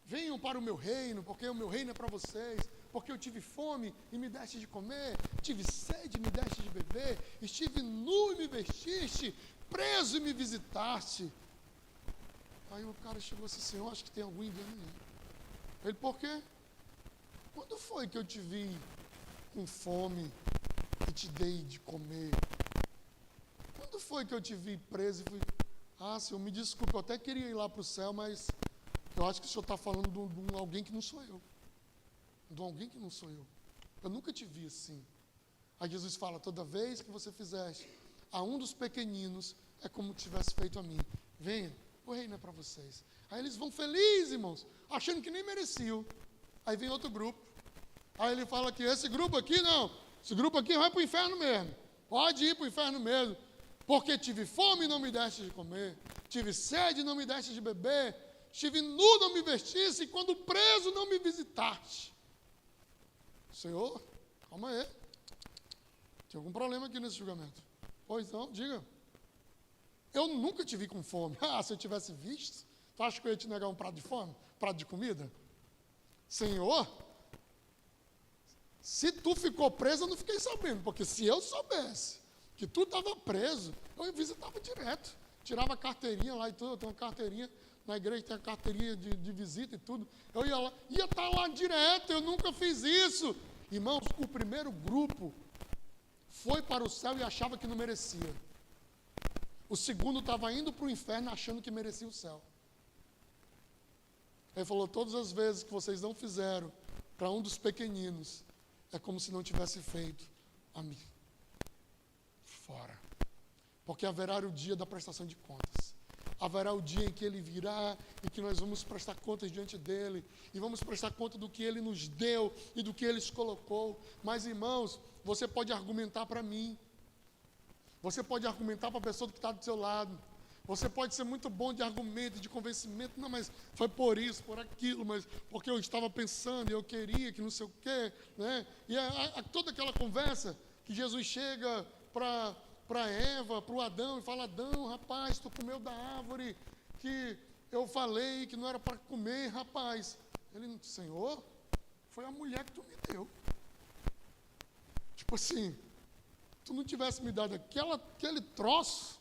venham para o meu reino, porque o meu reino é para vocês, porque eu tive fome e me deste de comer, tive sede e me deste de beber, estive nu e me vestiste, preso e me visitaste. Aí o cara chegou assim, Senhor, acho que tem algum engano aí. Ele, por quê? Quando foi que eu te vi com fome e te dei de comer? Quando foi que eu te vi preso e fui... Senhor, me desculpe, eu até queria ir lá para o céu, mas eu acho que o Senhor está falando de alguém que não sou eu. De alguém que não sou eu. Eu nunca te vi assim. Aí Jesus fala, toda vez que você fizeste a um dos pequeninos, é como tivesse feito a mim. Venha, o reino é para vocês. Aí eles vão felizes, irmãos, achando que nem mereciam. Aí vem outro grupo. Aí ele fala que esse grupo aqui, não, Esse grupo aqui vai para o inferno mesmo. Pode ir para o inferno mesmo. Porque tive fome e não me deste de comer. Tive sede e não me deste de beber. Estive nu, não me vestisse. E quando preso, não me visitaste. Senhor, calma aí. Tem algum problema aqui nesse julgamento? Pois não, diga. Eu nunca te vi com fome. Ah, se eu tivesse visto, tu acha que eu ia te negar um prato de fome? Prato de comida? Senhor, se tu ficou preso, eu não fiquei sabendo. Porque se eu soubesse que tu estava preso, eu visitava direto. Tirava a carteirinha lá e tudo. Eu tenho uma carteirinha na igreja, tem a carteirinha de visita e tudo. Eu ia lá, ia estar lá direto. Eu nunca fiz isso. Irmãos, o primeiro grupo foi para o céu e achava que não merecia. O segundo estava indo para o inferno achando que merecia o céu. Ele falou, todas as vezes que vocês não fizeram para um dos pequeninos, é como se não tivesse feito a mim. Fora. Porque haverá o dia da prestação de contas. Haverá o dia em que ele virá e que nós vamos prestar contas diante dele. E vamos prestar conta do que ele nos deu e do que ele se colocou. Mas, irmãos, você pode argumentar para mim. Você pode argumentar para a pessoa que está do seu lado. Você pode ser muito bom de argumento, de convencimento. Não, mas foi por isso, por aquilo, mas porque eu estava pensando e eu queria que não sei o quê. Né? E toda aquela conversa que Jesus chega para Eva, para o Adão, e fala, Adão, rapaz, tu comeu da árvore que eu falei que não era para comer, rapaz. Ele, Senhor, foi a mulher que tu me deu. Tipo assim, tu não tivesse me dado aquele troço,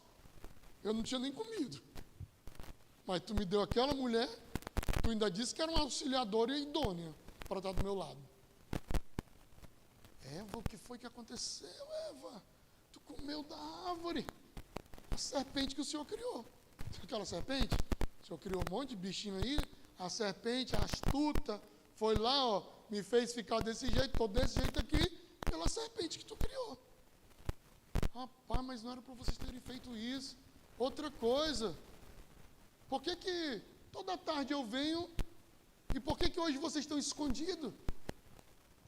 eu não tinha nem comido. Mas tu me deu aquela mulher, tu ainda disse que era uma auxiliadora idônea para estar do meu lado. Eva, o que foi que aconteceu, Eva? Tu comeu da árvore, a serpente que o Senhor criou. Aquela serpente, o Senhor criou um monte de bichinho aí, a serpente, a astuta, foi lá, ó, me fez ficar desse jeito, estou desse jeito aqui, pela serpente que tu criou. Rapaz, mas não era para vocês terem feito isso. Outra coisa, por que toda tarde eu venho e por que hoje vocês estão escondidos?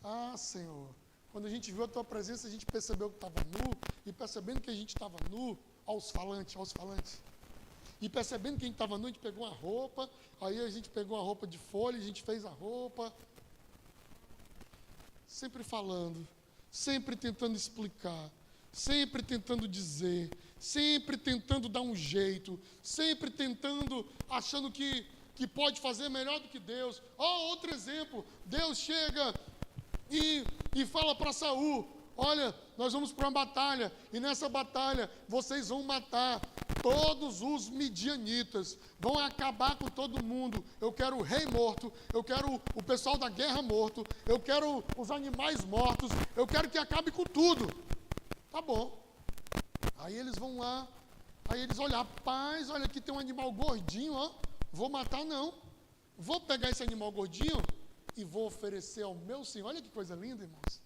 Ah, Senhor, quando a gente viu a tua presença, a gente percebeu que estava nu, e percebendo que a gente estava nu, aos falantes, e percebendo que a gente estava nu, a gente pegou uma roupa, aí a gente pegou uma roupa de folha, a gente fez a roupa, sempre falando, sempre tentando explicar, sempre tentando dizer, sempre tentando dar um jeito, sempre tentando, achando que pode fazer melhor do que Deus. Outro exemplo, Deus chega e fala para Saul, olha, nós vamos para uma batalha, e nessa batalha vocês vão matar todos os midianitas, vão acabar com todo mundo. Eu quero o rei morto, eu quero o pessoal da guerra morto, eu quero os animais mortos, eu quero que acabe com tudo. Tá bom. Aí eles vão lá, aí eles olham, rapaz, olha aqui tem um animal gordinho, ó, vou matar não, vou pegar esse animal gordinho e vou oferecer ao meu Senhor. Olha que coisa linda, irmãos.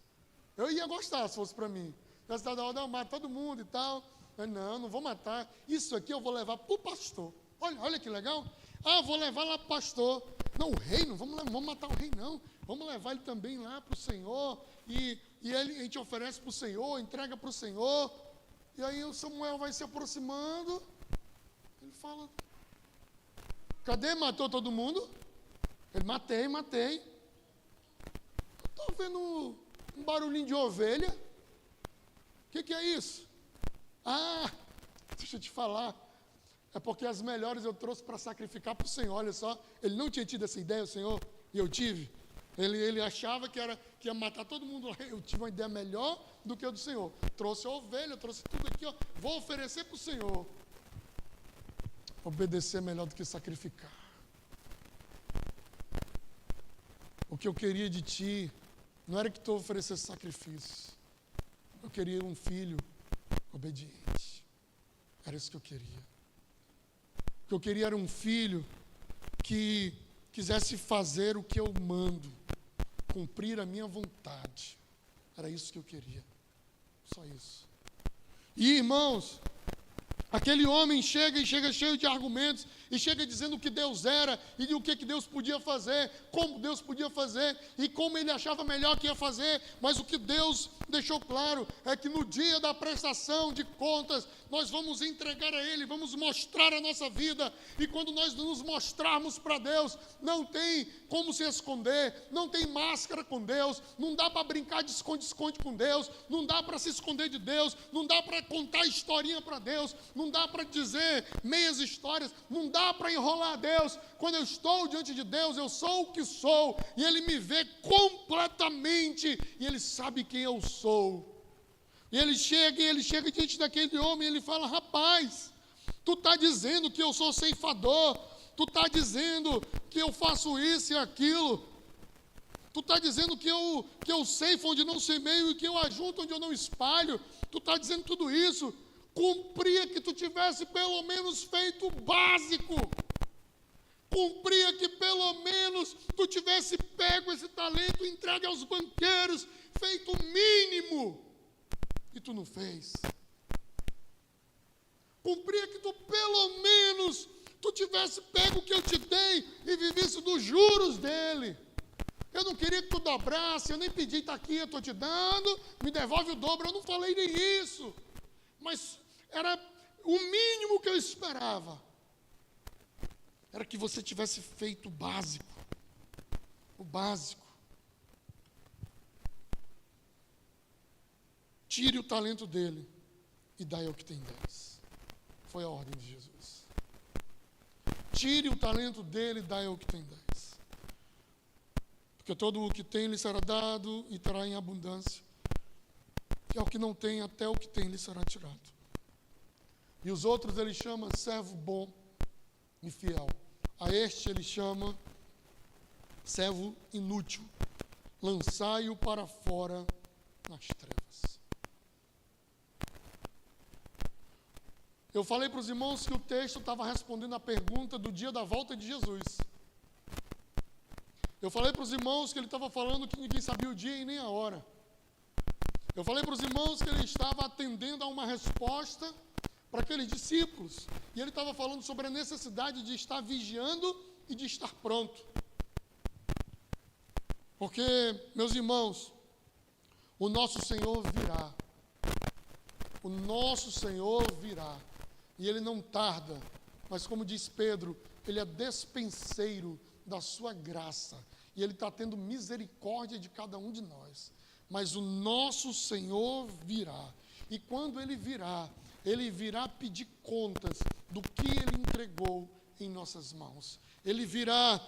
Eu ia gostar se fosse para mim. Eu estava mata todo mundo e tal. Mas não vou matar. Isso aqui eu vou levar para o pastor. Olha que legal. Ah, vou levar lá para o pastor. Não, o rei, não vamos matar o rei, não. Vamos levar ele também lá para o Senhor. E a gente oferece para o Senhor, entrega para o Senhor. E aí o Samuel vai se aproximando. Ele fala, cadê? Matou todo mundo? Ele, matei. Eu estou vendo um barulhinho de ovelha. O que é isso? Ah, deixa eu te falar. É porque as melhores eu trouxe para sacrificar para o Senhor. Olha só, ele não tinha tido essa ideia, o Senhor, e eu tive. Ele achava que ia matar todo mundo lá. Eu tive uma ideia melhor do que a do Senhor. Trouxe a ovelha, trouxe tudo aqui, ó. Vou oferecer para o Senhor. Obedecer é melhor do que sacrificar. O que eu queria de ti não era que tu oferecesse sacrifício. Eu queria um filho obediente. Era isso que eu queria. O que eu queria era um filho que quisesse fazer o que eu mando, cumprir a minha vontade. Era isso que eu queria. Só isso. E, irmãos, Aquele homem chega cheio de argumentos, e chega dizendo o que Deus era, e o que Deus podia fazer, como Deus podia fazer, e como ele achava melhor que ia fazer. Mas o que Deus deixou claro é que no dia da prestação de contas, nós vamos entregar a Ele, vamos mostrar a nossa vida, e quando nós nos mostrarmos para Deus, não tem como se esconder, não tem máscara com Deus, não dá para brincar de esconde-esconde com Deus, não dá para se esconder de Deus, não dá para contar historinha para Deus, não dá para dizer meias histórias, não dá para enrolar a Deus. Quando eu estou diante de Deus, eu sou o que sou, e Ele me vê completamente, e Ele sabe quem eu sou. E ele chega diante daquele homem, e ele fala: rapaz, tu está dizendo que eu sou ceifador, tu está dizendo que eu faço isso e aquilo, tu está dizendo que eu ceifo onde não semeio e que eu ajunto onde eu não espalho, tu está dizendo tudo isso. Cumpria que tu tivesse pelo menos feito o básico, cumpria que pelo menos tu tivesse pego esse talento, entregue aos banqueiros, feito o mínimo, e tu não fez. Cumpria que tu pelo menos tu tivesse pego o que eu te dei e vivesse dos juros dele. Eu não queria que tu dobrasse, eu nem pedi, está aqui, eu estou te dando, me devolve o dobro, eu não falei nem isso, mas era o mínimo que eu esperava, era que você tivesse feito o básico, tire o talento dele e dai ao que tem 10, foi a ordem de Jesus. Tire o talento dele e dai ao que tem 10, porque todo o que tem lhe será dado e terá em abundância, e ao que não tem, até o que tem lhe será tirado. E os outros ele chama servo bom e fiel, a este ele chama servo inútil, lançai-o para fora nas trevas. Eu falei para os irmãos que o texto estava respondendo a pergunta do dia da volta de Jesus. Eu falei para os irmãos que ele estava falando que ninguém sabia o dia e nem a hora. Eu falei para os irmãos que ele estava atendendo a uma resposta para aqueles discípulos. E ele estava falando sobre a necessidade de estar vigiando e de estar pronto. Porque, meus irmãos, o nosso Senhor virá. O nosso Senhor virá. E ele não tarda, mas como diz Pedro, ele é despenseiro da sua graça. E ele está tendo misericórdia de cada um de nós. Mas o nosso Senhor virá. E quando ele virá pedir contas do que ele entregou em nossas mãos. Ele virá,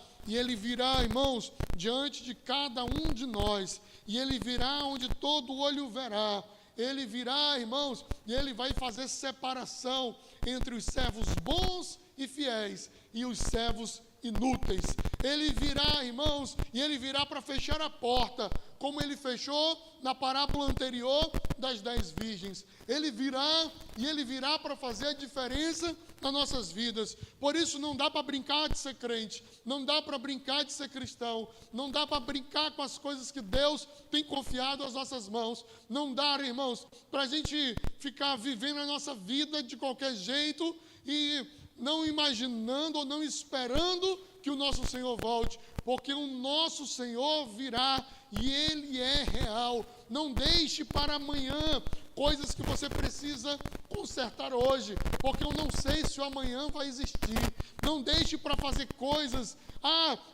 irmãos, diante de cada um de nós. E ele virá onde todo olho verá. Ele virá, irmãos, e ele vai fazer separação entre os servos bons e fiéis e os servos inúteis. Ele virá, irmãos, e ele virá para fechar a porta, como ele fechou na parábola anterior das 10 virgens. Ele virá para fazer a diferença nas nossas vidas. Por isso não dá para brincar de ser crente, não dá para brincar de ser cristão, não dá para brincar com as coisas que Deus tem confiado às nossas mãos. Não dá, irmãos, para a gente ficar vivendo a nossa vida de qualquer jeito e não imaginando ou não esperando que o nosso Senhor volte, porque o nosso Senhor virá e Ele é real. Não deixe para amanhã coisas que você precisa consertar hoje, porque eu não sei se o amanhã vai existir. Não deixe para fazer coisas,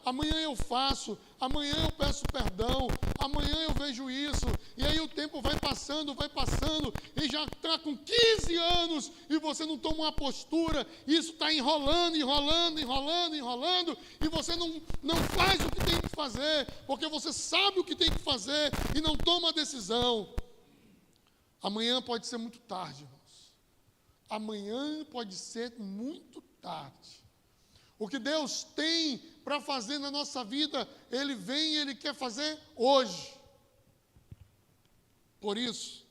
amanhã eu faço, amanhã eu peço perdão, amanhã eu vejo isso, e aí o tempo vai passando, e já está com 15 anos, e você não toma uma postura, e isso está enrolando, e você não faz o que tem que fazer, porque você sabe o que tem que fazer, e não toma a decisão. Amanhã pode ser muito tarde, irmãos. Amanhã pode ser muito tarde. O que Deus tem para fazer na nossa vida, Ele vem e Ele quer fazer hoje. Por isso,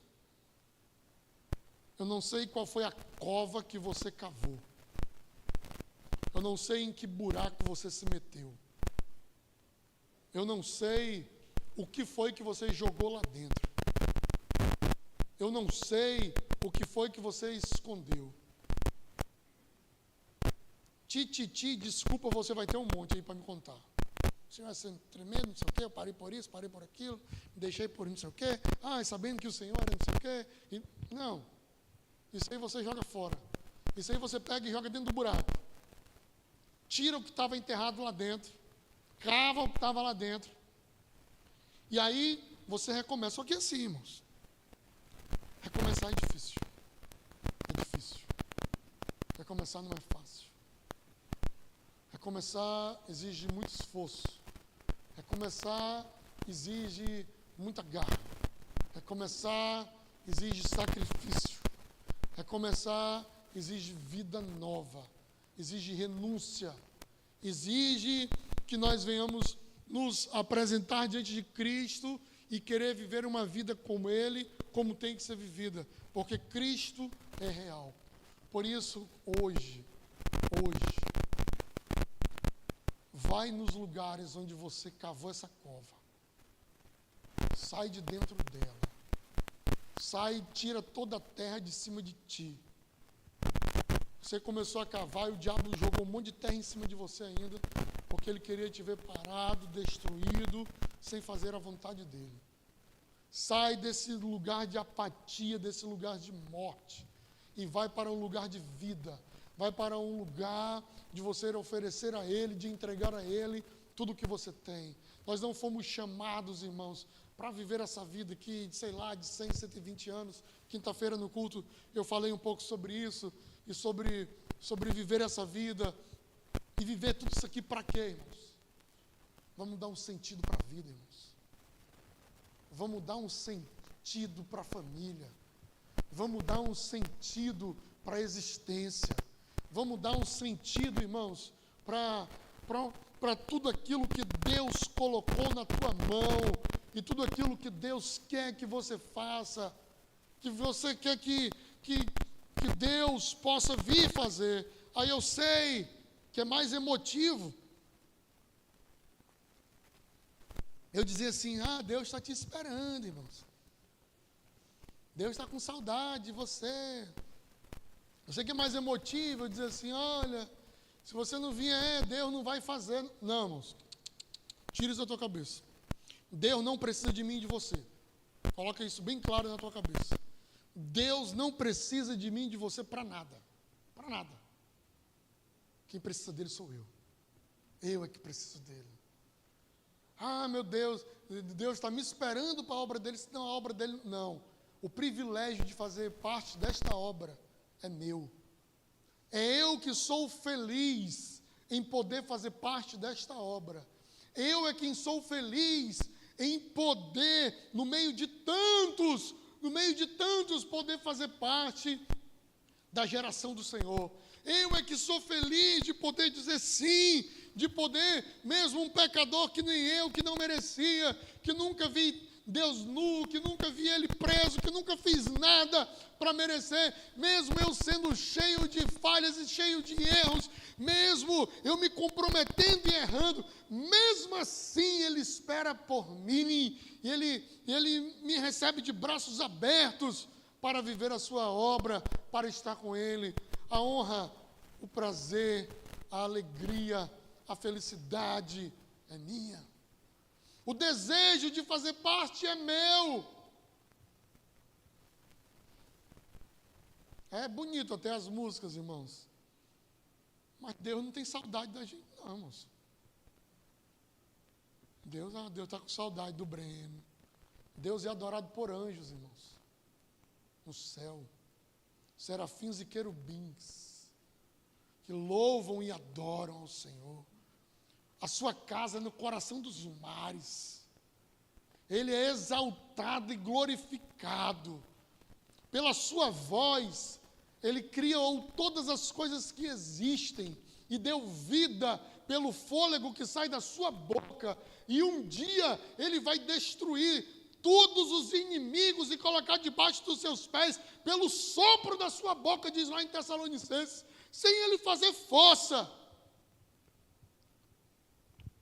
eu não sei qual foi a cova que você cavou. Eu não sei em que buraco você se meteu. Eu não sei o que foi que você jogou lá dentro. Eu não sei o que foi que você escondeu. desculpa, você vai ter um monte aí para me contar. O Senhor é sendo tremendo, não sei o quê, eu parei por isso, parei por aquilo, me deixei por não sei o quê, sabendo que o Senhor era não sei o quê. Não, isso aí você joga fora. Isso aí você pega e joga dentro do buraco. Tira o que estava enterrado lá dentro, cava o que estava lá dentro, e aí você recomeça. Só que assim, irmãos, recomeçar é difícil. É difícil. Recomeçar não é fácil. Recomeçar exige muito esforço. Recomeçar exige muita garra. Recomeçar exige sacrifício. Recomeçar exige vida nova. Exige renúncia. Exige que nós venhamos nos apresentar diante de Cristo e querer viver uma vida como Ele, como tem que ser vivida. Porque Cristo é real. Por isso, hoje, vai nos lugares onde você cavou essa cova. Sai de dentro dela. Sai, tira toda a terra de cima de ti. Você começou a cavar e o diabo jogou um monte de terra em cima de você ainda, porque ele queria te ver parado, destruído, sem fazer a vontade dele. Sai desse lugar de apatia, desse lugar de morte, e vai para um lugar de vida. Vai para um lugar de você oferecer a Ele, de entregar a Ele tudo o que você tem. Nós não fomos chamados, irmãos, para viver essa vida aqui, sei lá, de 100, 120 anos. Quinta-feira no culto eu falei um pouco sobre isso, e sobre viver essa vida. E viver tudo isso aqui para quê, irmãos? Vamos dar um sentido para a vida, irmãos. Vamos dar um sentido para a família. Vamos dar um sentido para a existência. Vamos dar um sentido, irmãos, para tudo aquilo que Deus colocou na tua mão e tudo aquilo que Deus quer que você faça, que você quer que Deus possa vir fazer. Aí eu sei que é mais emotivo eu dizer assim: Deus está te esperando, irmãos. Deus está com saudade de você. Eu sei que é mais emotivo eu dizer assim: olha, se você não vier, Deus não vai fazer. Não, irmãos, tira isso da tua cabeça. Deus não precisa de mim e de você. Coloca isso bem claro na tua cabeça. Deus não precisa de mim e de você para nada. Para nada. Quem precisa dele sou eu. Eu é que preciso dele. Meu Deus, Deus está me esperando para a obra dele, senão a obra dele... Não. O privilégio de fazer parte desta obra é meu. É eu que sou feliz em poder fazer parte desta obra. Eu é quem sou feliz em poder, no meio de tantos, poder fazer parte da geração do Senhor. Eu é que sou feliz de poder dizer sim, de poder, mesmo um pecador que nem eu, que não merecia, que nunca vi Deus nu, que nunca vi Ele preso, que nunca fiz nada para merecer, mesmo eu sendo cheio de falhas e cheio de erros, mesmo eu me comprometendo e errando, mesmo assim Ele espera por mim, e Ele me recebe de braços abertos para viver a sua obra, para estar com Ele. A honra, o prazer, a alegria, a felicidade é minha. O desejo de fazer parte é meu. É bonito até as músicas, irmãos. Mas Deus não tem saudade da gente, não, irmãos. Deus está com saudade do Breno. Deus é adorado por anjos, irmãos. No céu. Serafins e querubins. Que louvam e adoram ao Senhor. A sua casa é no coração dos mares. Ele é exaltado e glorificado. Pela sua voz, Ele criou todas as coisas que existem e deu vida pelo fôlego que sai da sua boca. E um dia Ele vai destruir todos os inimigos e colocar debaixo dos seus pés pelo sopro da sua boca, diz lá em Tessalonicenses, sem Ele fazer força.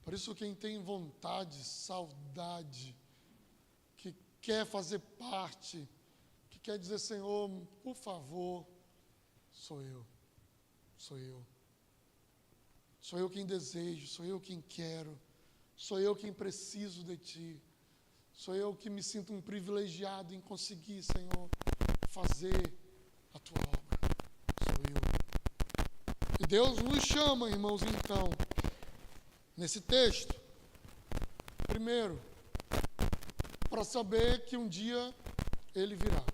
Por isso, quem tem vontade, saudade, que quer fazer parte, que quer dizer: Senhor, por favor, sou eu. Sou eu quem desejo, sou eu quem quero, sou eu quem preciso de Ti. Sou eu que me sinto um privilegiado em conseguir, Senhor, fazer a Tua obra. Sou eu. E Deus nos chama, irmãos, então, nesse texto, primeiro, para saber que um dia Ele virá.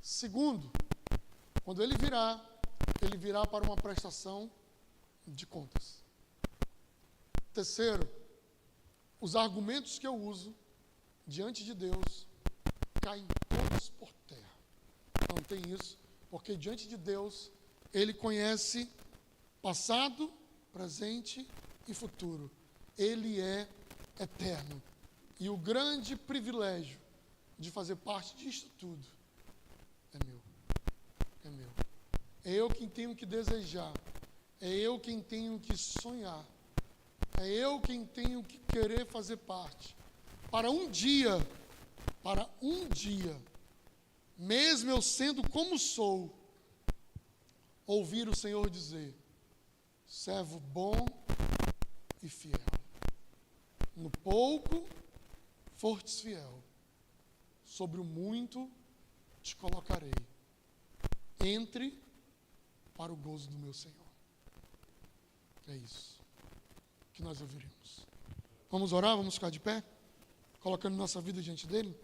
Segundo, quando Ele virá para uma prestação de contas. Terceiro, os argumentos que eu uso diante de Deus caem todos por terra. Não tem isso, porque diante de Deus, Ele conhece passado, presente e futuro. Ele é eterno. E o grande privilégio de fazer parte disto tudo é meu. É meu. É eu quem tenho que desejar. É eu quem tenho que sonhar. É eu quem tenho que querer fazer parte. Para um dia, mesmo eu sendo como sou, ouvir o Senhor dizer: servo bom e fiel. No pouco, fortes fiel. Sobre o muito, te colocarei. Entre para o gozo do meu Senhor. É isso que nós ouviremos. Vamos orar? Vamos ficar de pé? Colocando nossa vida diante dele?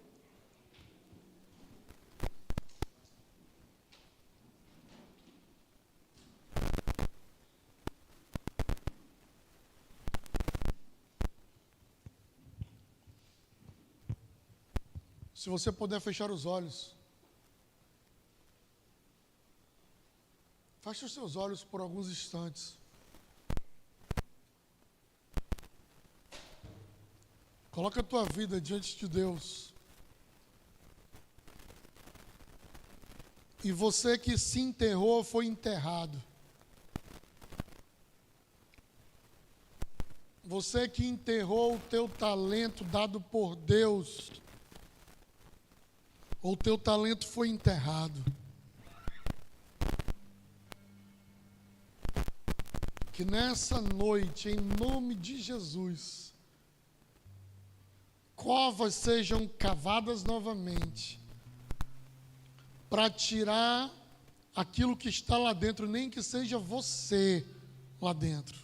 Se você puder fechar os olhos. Feche os seus olhos por alguns instantes. Coloca a tua vida diante de Deus. E você que se enterrou, foi enterrado. Você que enterrou o teu talento dado por Deus, ou o teu talento foi enterrado. Que nessa noite, em nome de Jesus, covas sejam cavadas novamente, para tirar aquilo que está lá dentro, nem que seja você lá dentro.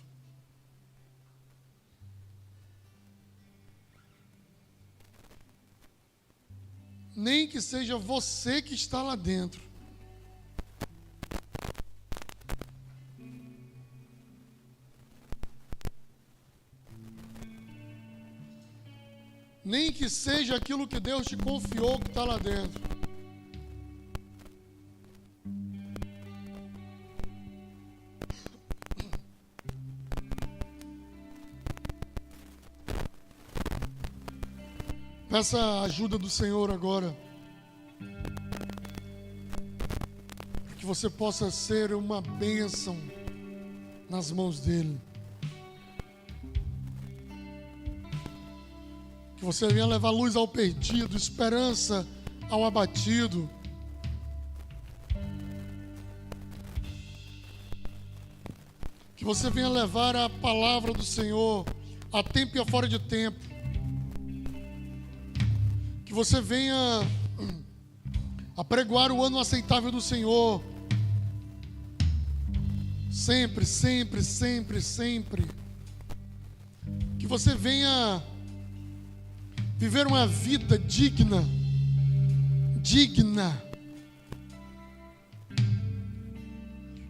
Nem que seja você que está lá dentro. Nem que seja aquilo que Deus te confiou que está lá dentro. Peça a ajuda do Senhor agora, para que você possa ser uma bênção nas mãos dEle. Que você venha levar luz ao perdido, esperança ao abatido. Que você venha levar a palavra do Senhor a tempo e a fora de tempo. Que você venha apregoar o ano aceitável do Senhor. Sempre, sempre, sempre, sempre. Que você venha viver uma vida digna. Digna.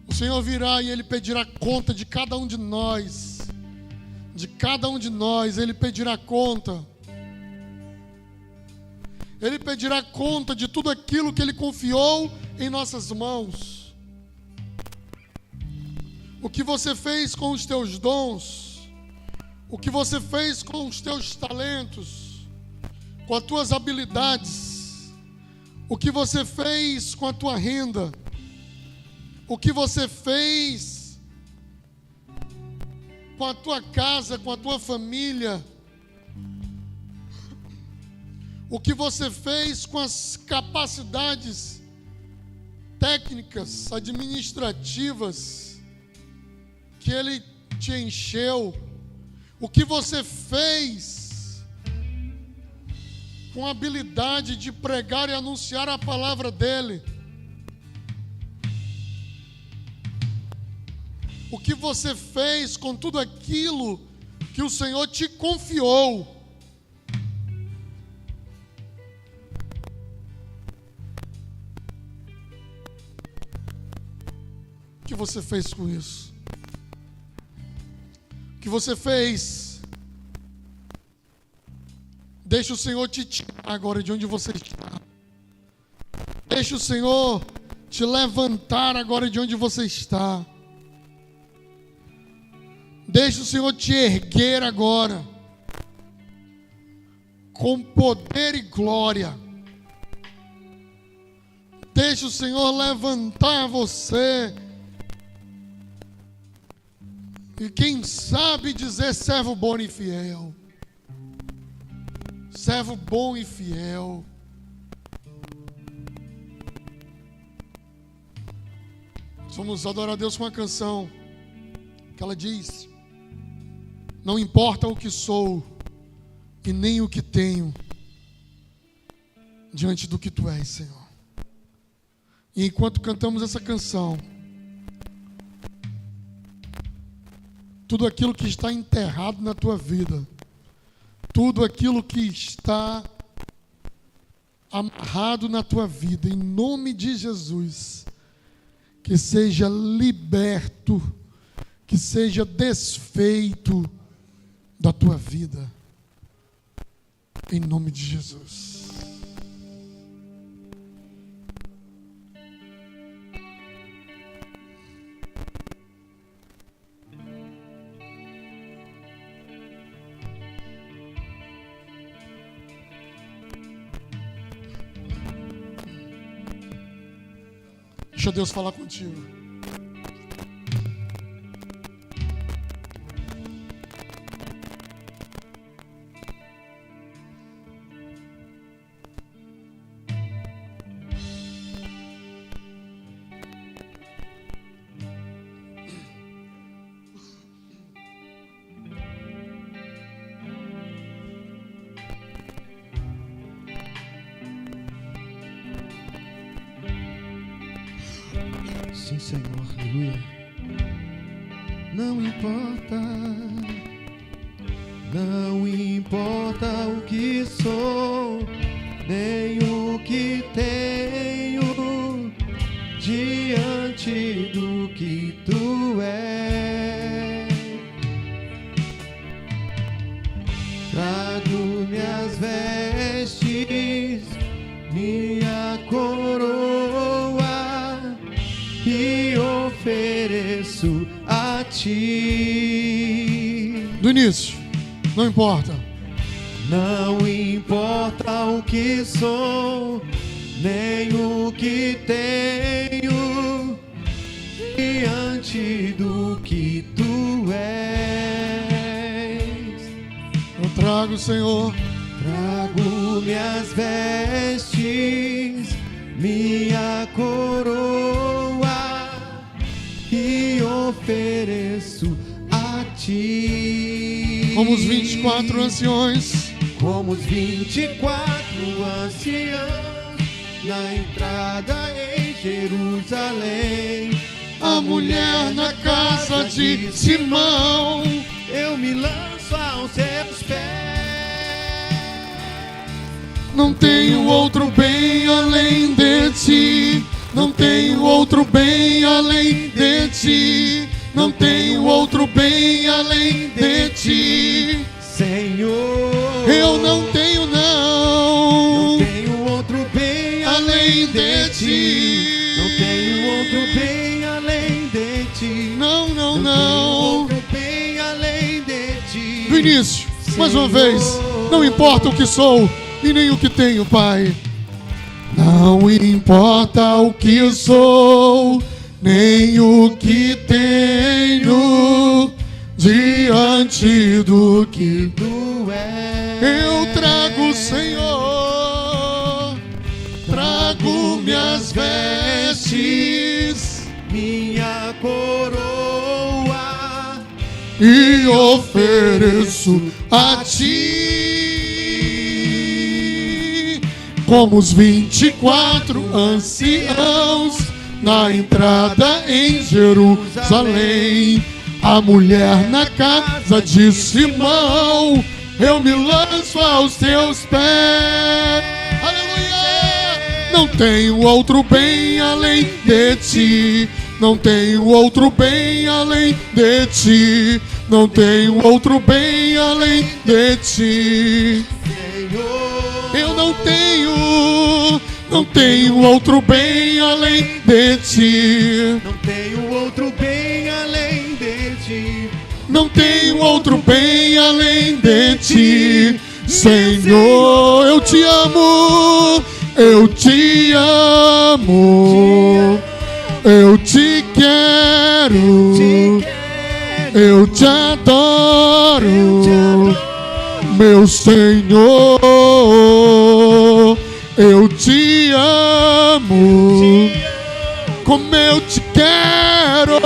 O Senhor virá e Ele pedirá conta de cada um de nós. De cada um de nós, Ele pedirá conta. Ele pedirá conta de tudo aquilo que Ele confiou em nossas mãos. O que você fez com os teus dons, o que você fez com os teus talentos, com as tuas habilidades, o que você fez com a tua renda, o que você fez com a tua casa, com a tua família, o que você fez com as capacidades técnicas, administrativas que Ele te encheu, o que você fez com a habilidade de pregar e anunciar a palavra dEle, o que você fez com tudo aquilo que o Senhor te confiou. O que você fez com isso? O que você fez? Deixa o Senhor te tirar agora de onde você está. Deixa o Senhor te levantar agora de onde você está. Deixa o Senhor te erguer agora, com poder e glória. Deixa o Senhor levantar você. E quem sabe dizer servo bom e fiel. Servo bom e fiel. Vamos adorar a Deus com uma canção que ela diz: não importa o que sou e nem o que tenho diante do que Tu és, Senhor. E enquanto cantamos essa canção, tudo aquilo que está enterrado na tua vida, tudo aquilo que está amarrado na tua vida, em nome de Jesus, que seja liberto, que seja desfeito da tua vida, em nome de Jesus. Deixa Deus falar contigo. Sim, Senhor, aleluia. Não importa o que sou, nem o que tenho, diante do que Tu és. Trago minhas vestes, minha coroa, e ofereço a Ti. Do início, não importa. Não importa o que sou, nem o que tenho, diante do que Tu és. Eu trago, Senhor, trago minhas vestes, minha coroa, e ofereço a Ti. como os 24 anciões, como os 24 anciãos, na entrada em Jerusalém, a mulher na casa de Simão, eu me lanço aos Seus pés. não tenho outro bem além de Ti, não tenho outro bem além de Ti, não tenho outro bem além de Ti, Senhor. Eu não tenho não tenho outro bem além de Ti, não tenho outro bem além de Ti, não. tenho outro bem além de Ti. Do início, Senhor. Mais uma vez, não importa o que sou e nem o que tenho, Pai. Não importa o que sou, nem o que tenho, diante do que Tu és. eu trago, Senhor, trago minhas vestes, minha coroa, e ofereço a ti. Como os 24 anciãos na entrada em Jerusalém, a mulher na casa de Simão, eu me lanço aos teus pés. Aleluia! Não tenho outro bem além de ti. Não tenho outro bem além de ti. Não tenho outro bem além de ti. Eu não tenho outro bem além de ti. Não tenho outro bem além de ti. Não tenho outro bem além de ti. Senhor, eu te amo. Eu te amo. Eu te quero. Eu te adoro. Meu Senhor, eu te amo, como eu te quero,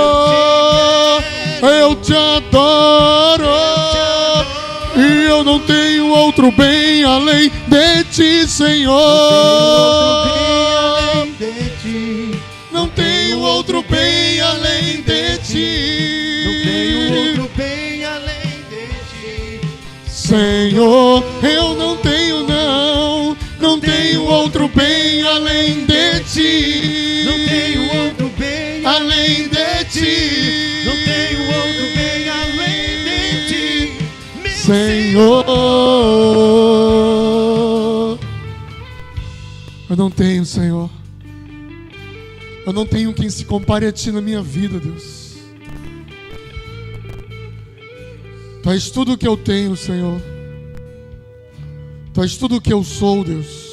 eu te adoro, e eu não tenho outro bem além de ti, Senhor. Não tenho outro bem além de ti. Não tenho outro bem além de ti. Senhor, eu não tenho não tenho outro bem além de ti. Não tenho outro bem além de ti. Não tenho outro bem além de ti, meu Senhor. Eu não tenho, Senhor. Eu não tenho quem se compare a ti na minha vida, Deus. Tu és tudo o que eu tenho, Senhor. Tu és tudo o que eu sou, Deus.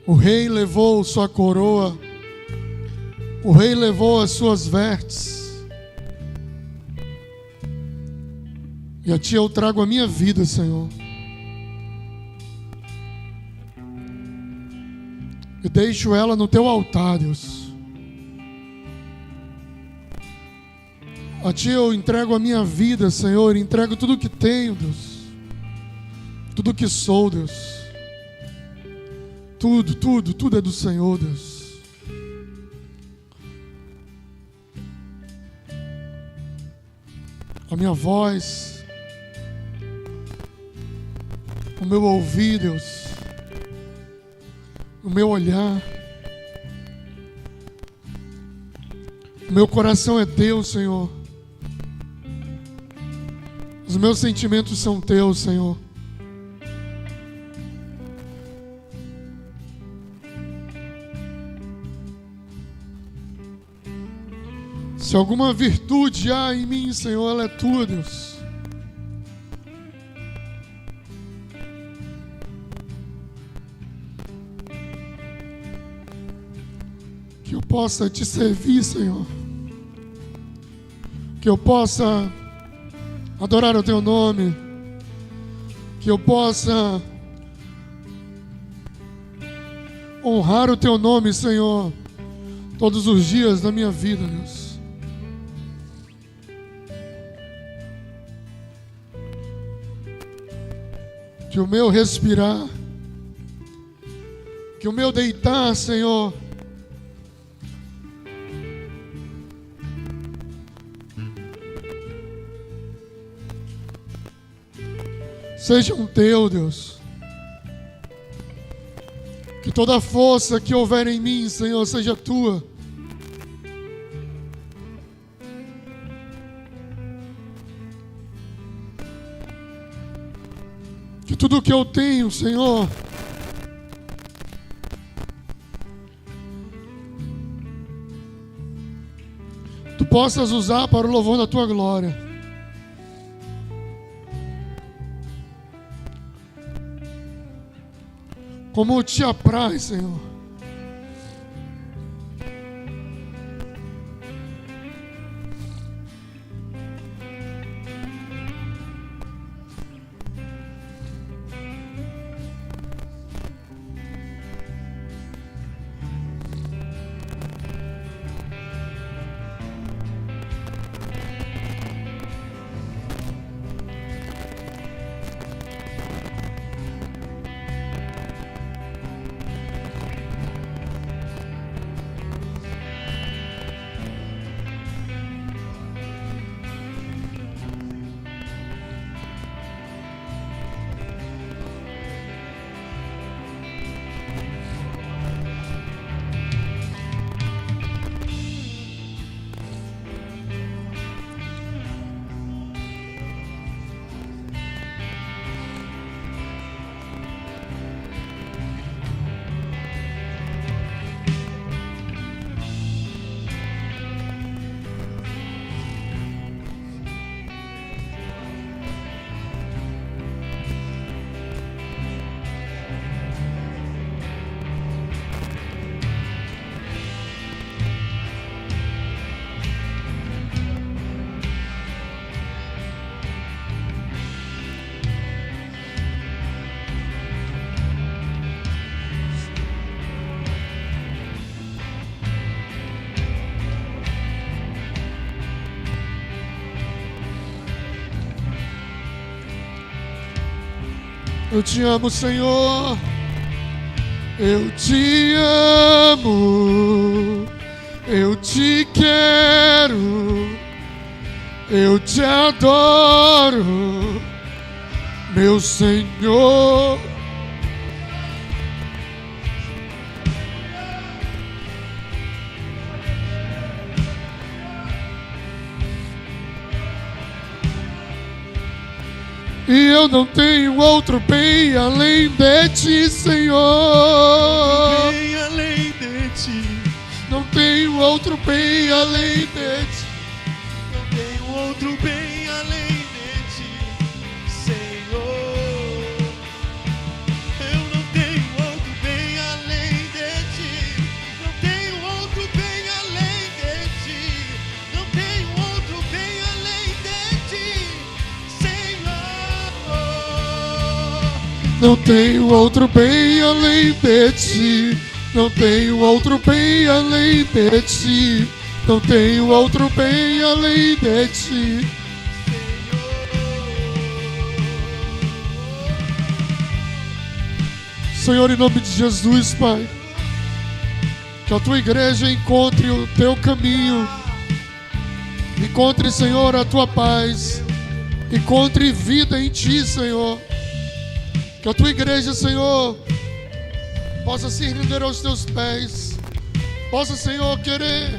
O rei levou sua coroa. O rei levou as suas vestes. E a ti eu trago a minha vida, Senhor. E deixo ela no teu altar, Deus. A ti eu entrego a minha vida, Senhor. Entrego tudo que tenho, Deus. Tudo que sou, Deus. Tudo é do Senhor, Deus. A minha voz, o meu ouvir, Deus. O meu olhar, o meu coração é teu, Senhor. Os meus sentimentos são teus, Senhor. Se alguma virtude há em mim, Senhor, ela é tua, Deus. Que eu possa te servir, Senhor. Que eu possa adorar o teu nome. Que eu possa honrar o teu nome, Senhor, todos os dias da minha vida, Deus. Que o meu respirar, que o meu deitar, Senhor, seja um teu, Deus. Que toda força que houver em mim, Senhor, seja tua. Que tudo que eu tenho, Senhor, tu possas usar para o louvor da tua glória. Como te apraz, Senhor. Eu te amo, Senhor. Eu te amo. Eu te quero. Eu te adoro, meu Senhor. E eu não tenho outro bem além de ti, Senhor. Bem além de ti. Não tenho outro bem além de ti. Não tenho outro bem além de ti, Senhor. Eu não tenho outro bem além de ti. Não tenho outro bem além de ti. Não tenho outro bem além de ti, Senhor. Não tenho outro bem além de ti. Não tenho outro bem além de ti. Não tenho outro bem além de ti. Senhor, em nome de Jesus, Pai, que a tua igreja encontre o teu caminho. Encontre, Senhor, a tua paz. Encontre vida em ti, Senhor. Que a tua igreja, Senhor, possa se render aos teus pés. Possa, Senhor, querer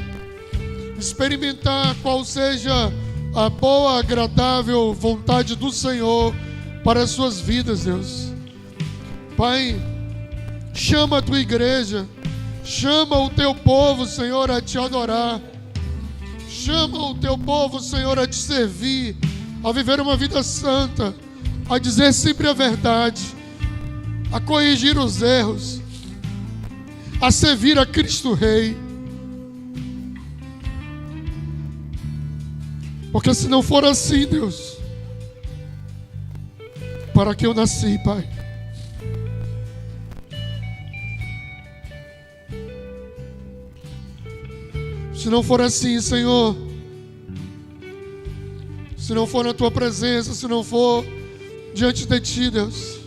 experimentar qual seja a boa, agradável vontade do Senhor para as suas vidas, Deus. Pai, chama a tua igreja, chama o teu povo, Senhor, a te adorar. Chama o teu povo, Senhor, a te servir, a viver uma vida santa, a dizer sempre a verdade, a corrigir os erros, a servir a Cristo Rei. Porque se não for assim, Deus, para que eu nasci, Pai? Se não for assim, Senhor, se não for na tua presença, se não for diante de ti, Deus,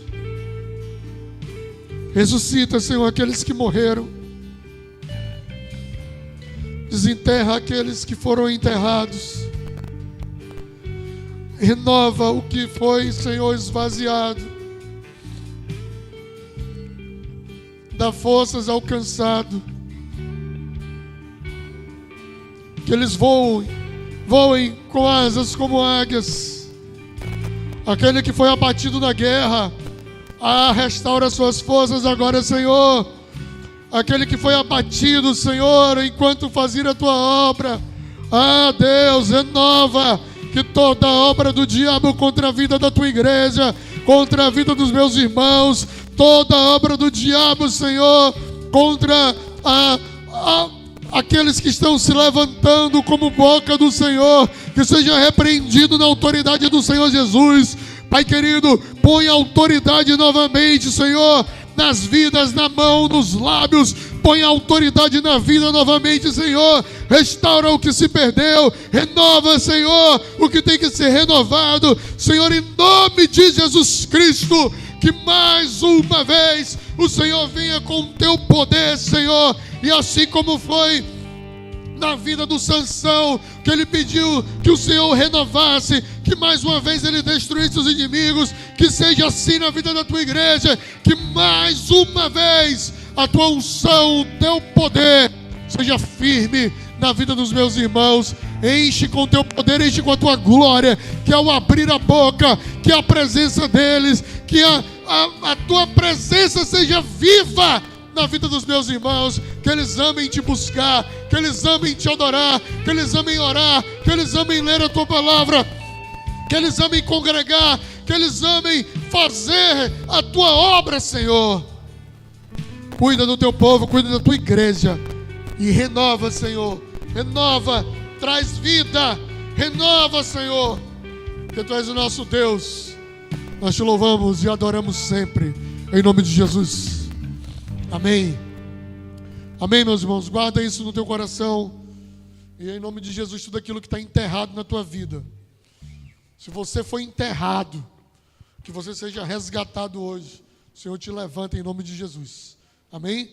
ressuscita, Senhor, aqueles que morreram, desenterra aqueles que foram enterrados, renova o que foi, Senhor, esvaziado, dá forças ao cansado, que eles voem com asas como águias. Aquele que foi abatido na guerra, restaura suas forças agora, Senhor. Aquele que foi abatido, Senhor, enquanto fazia a tua obra, Deus, renova. Que toda obra do diabo contra a vida da tua igreja, contra a vida dos meus irmãos, toda obra do diabo, Senhor, contra aqueles que estão se levantando como boca do Senhor, que seja repreendido na autoridade do Senhor Jesus. Pai querido, põe a autoridade novamente, Senhor, nas vidas, na mão, nos lábios. Põe a autoridade na vida novamente, Senhor. Restaura o que se perdeu. Renova, Senhor, o que tem que ser renovado. Senhor, em nome de Jesus Cristo, que mais uma vez o Senhor venha com o teu poder, Senhor. E assim como foi na vida do Sansão, que ele pediu que o Senhor renovasse, que mais uma vez ele destruísse os inimigos, que seja assim na vida da tua igreja, que mais uma vez a tua unção, o teu poder seja firme na vida dos meus irmãos. Enche com o teu poder, enche com a tua glória, que ao abrir a boca, que a presença deles, que a tua presença seja viva na vida dos meus irmãos, que eles amem te buscar, que eles amem te adorar, que eles amem orar, que eles amem ler a tua palavra, que eles amem congregar, que eles amem fazer a tua obra, Senhor. Cuida do teu povo, cuida da tua igreja e renova, Senhor, renova, traz vida, renova, Senhor, que tu és o nosso Deus. Nós te louvamos e adoramos sempre, em nome de Jesus. Amém. Amém, meus irmãos. Guarda isso no teu coração. E em nome de Jesus, tudo aquilo que está enterrado na tua vida. Se você foi enterrado, Que você seja resgatado hoje. O Senhor te levanta em nome de Jesus. Amém?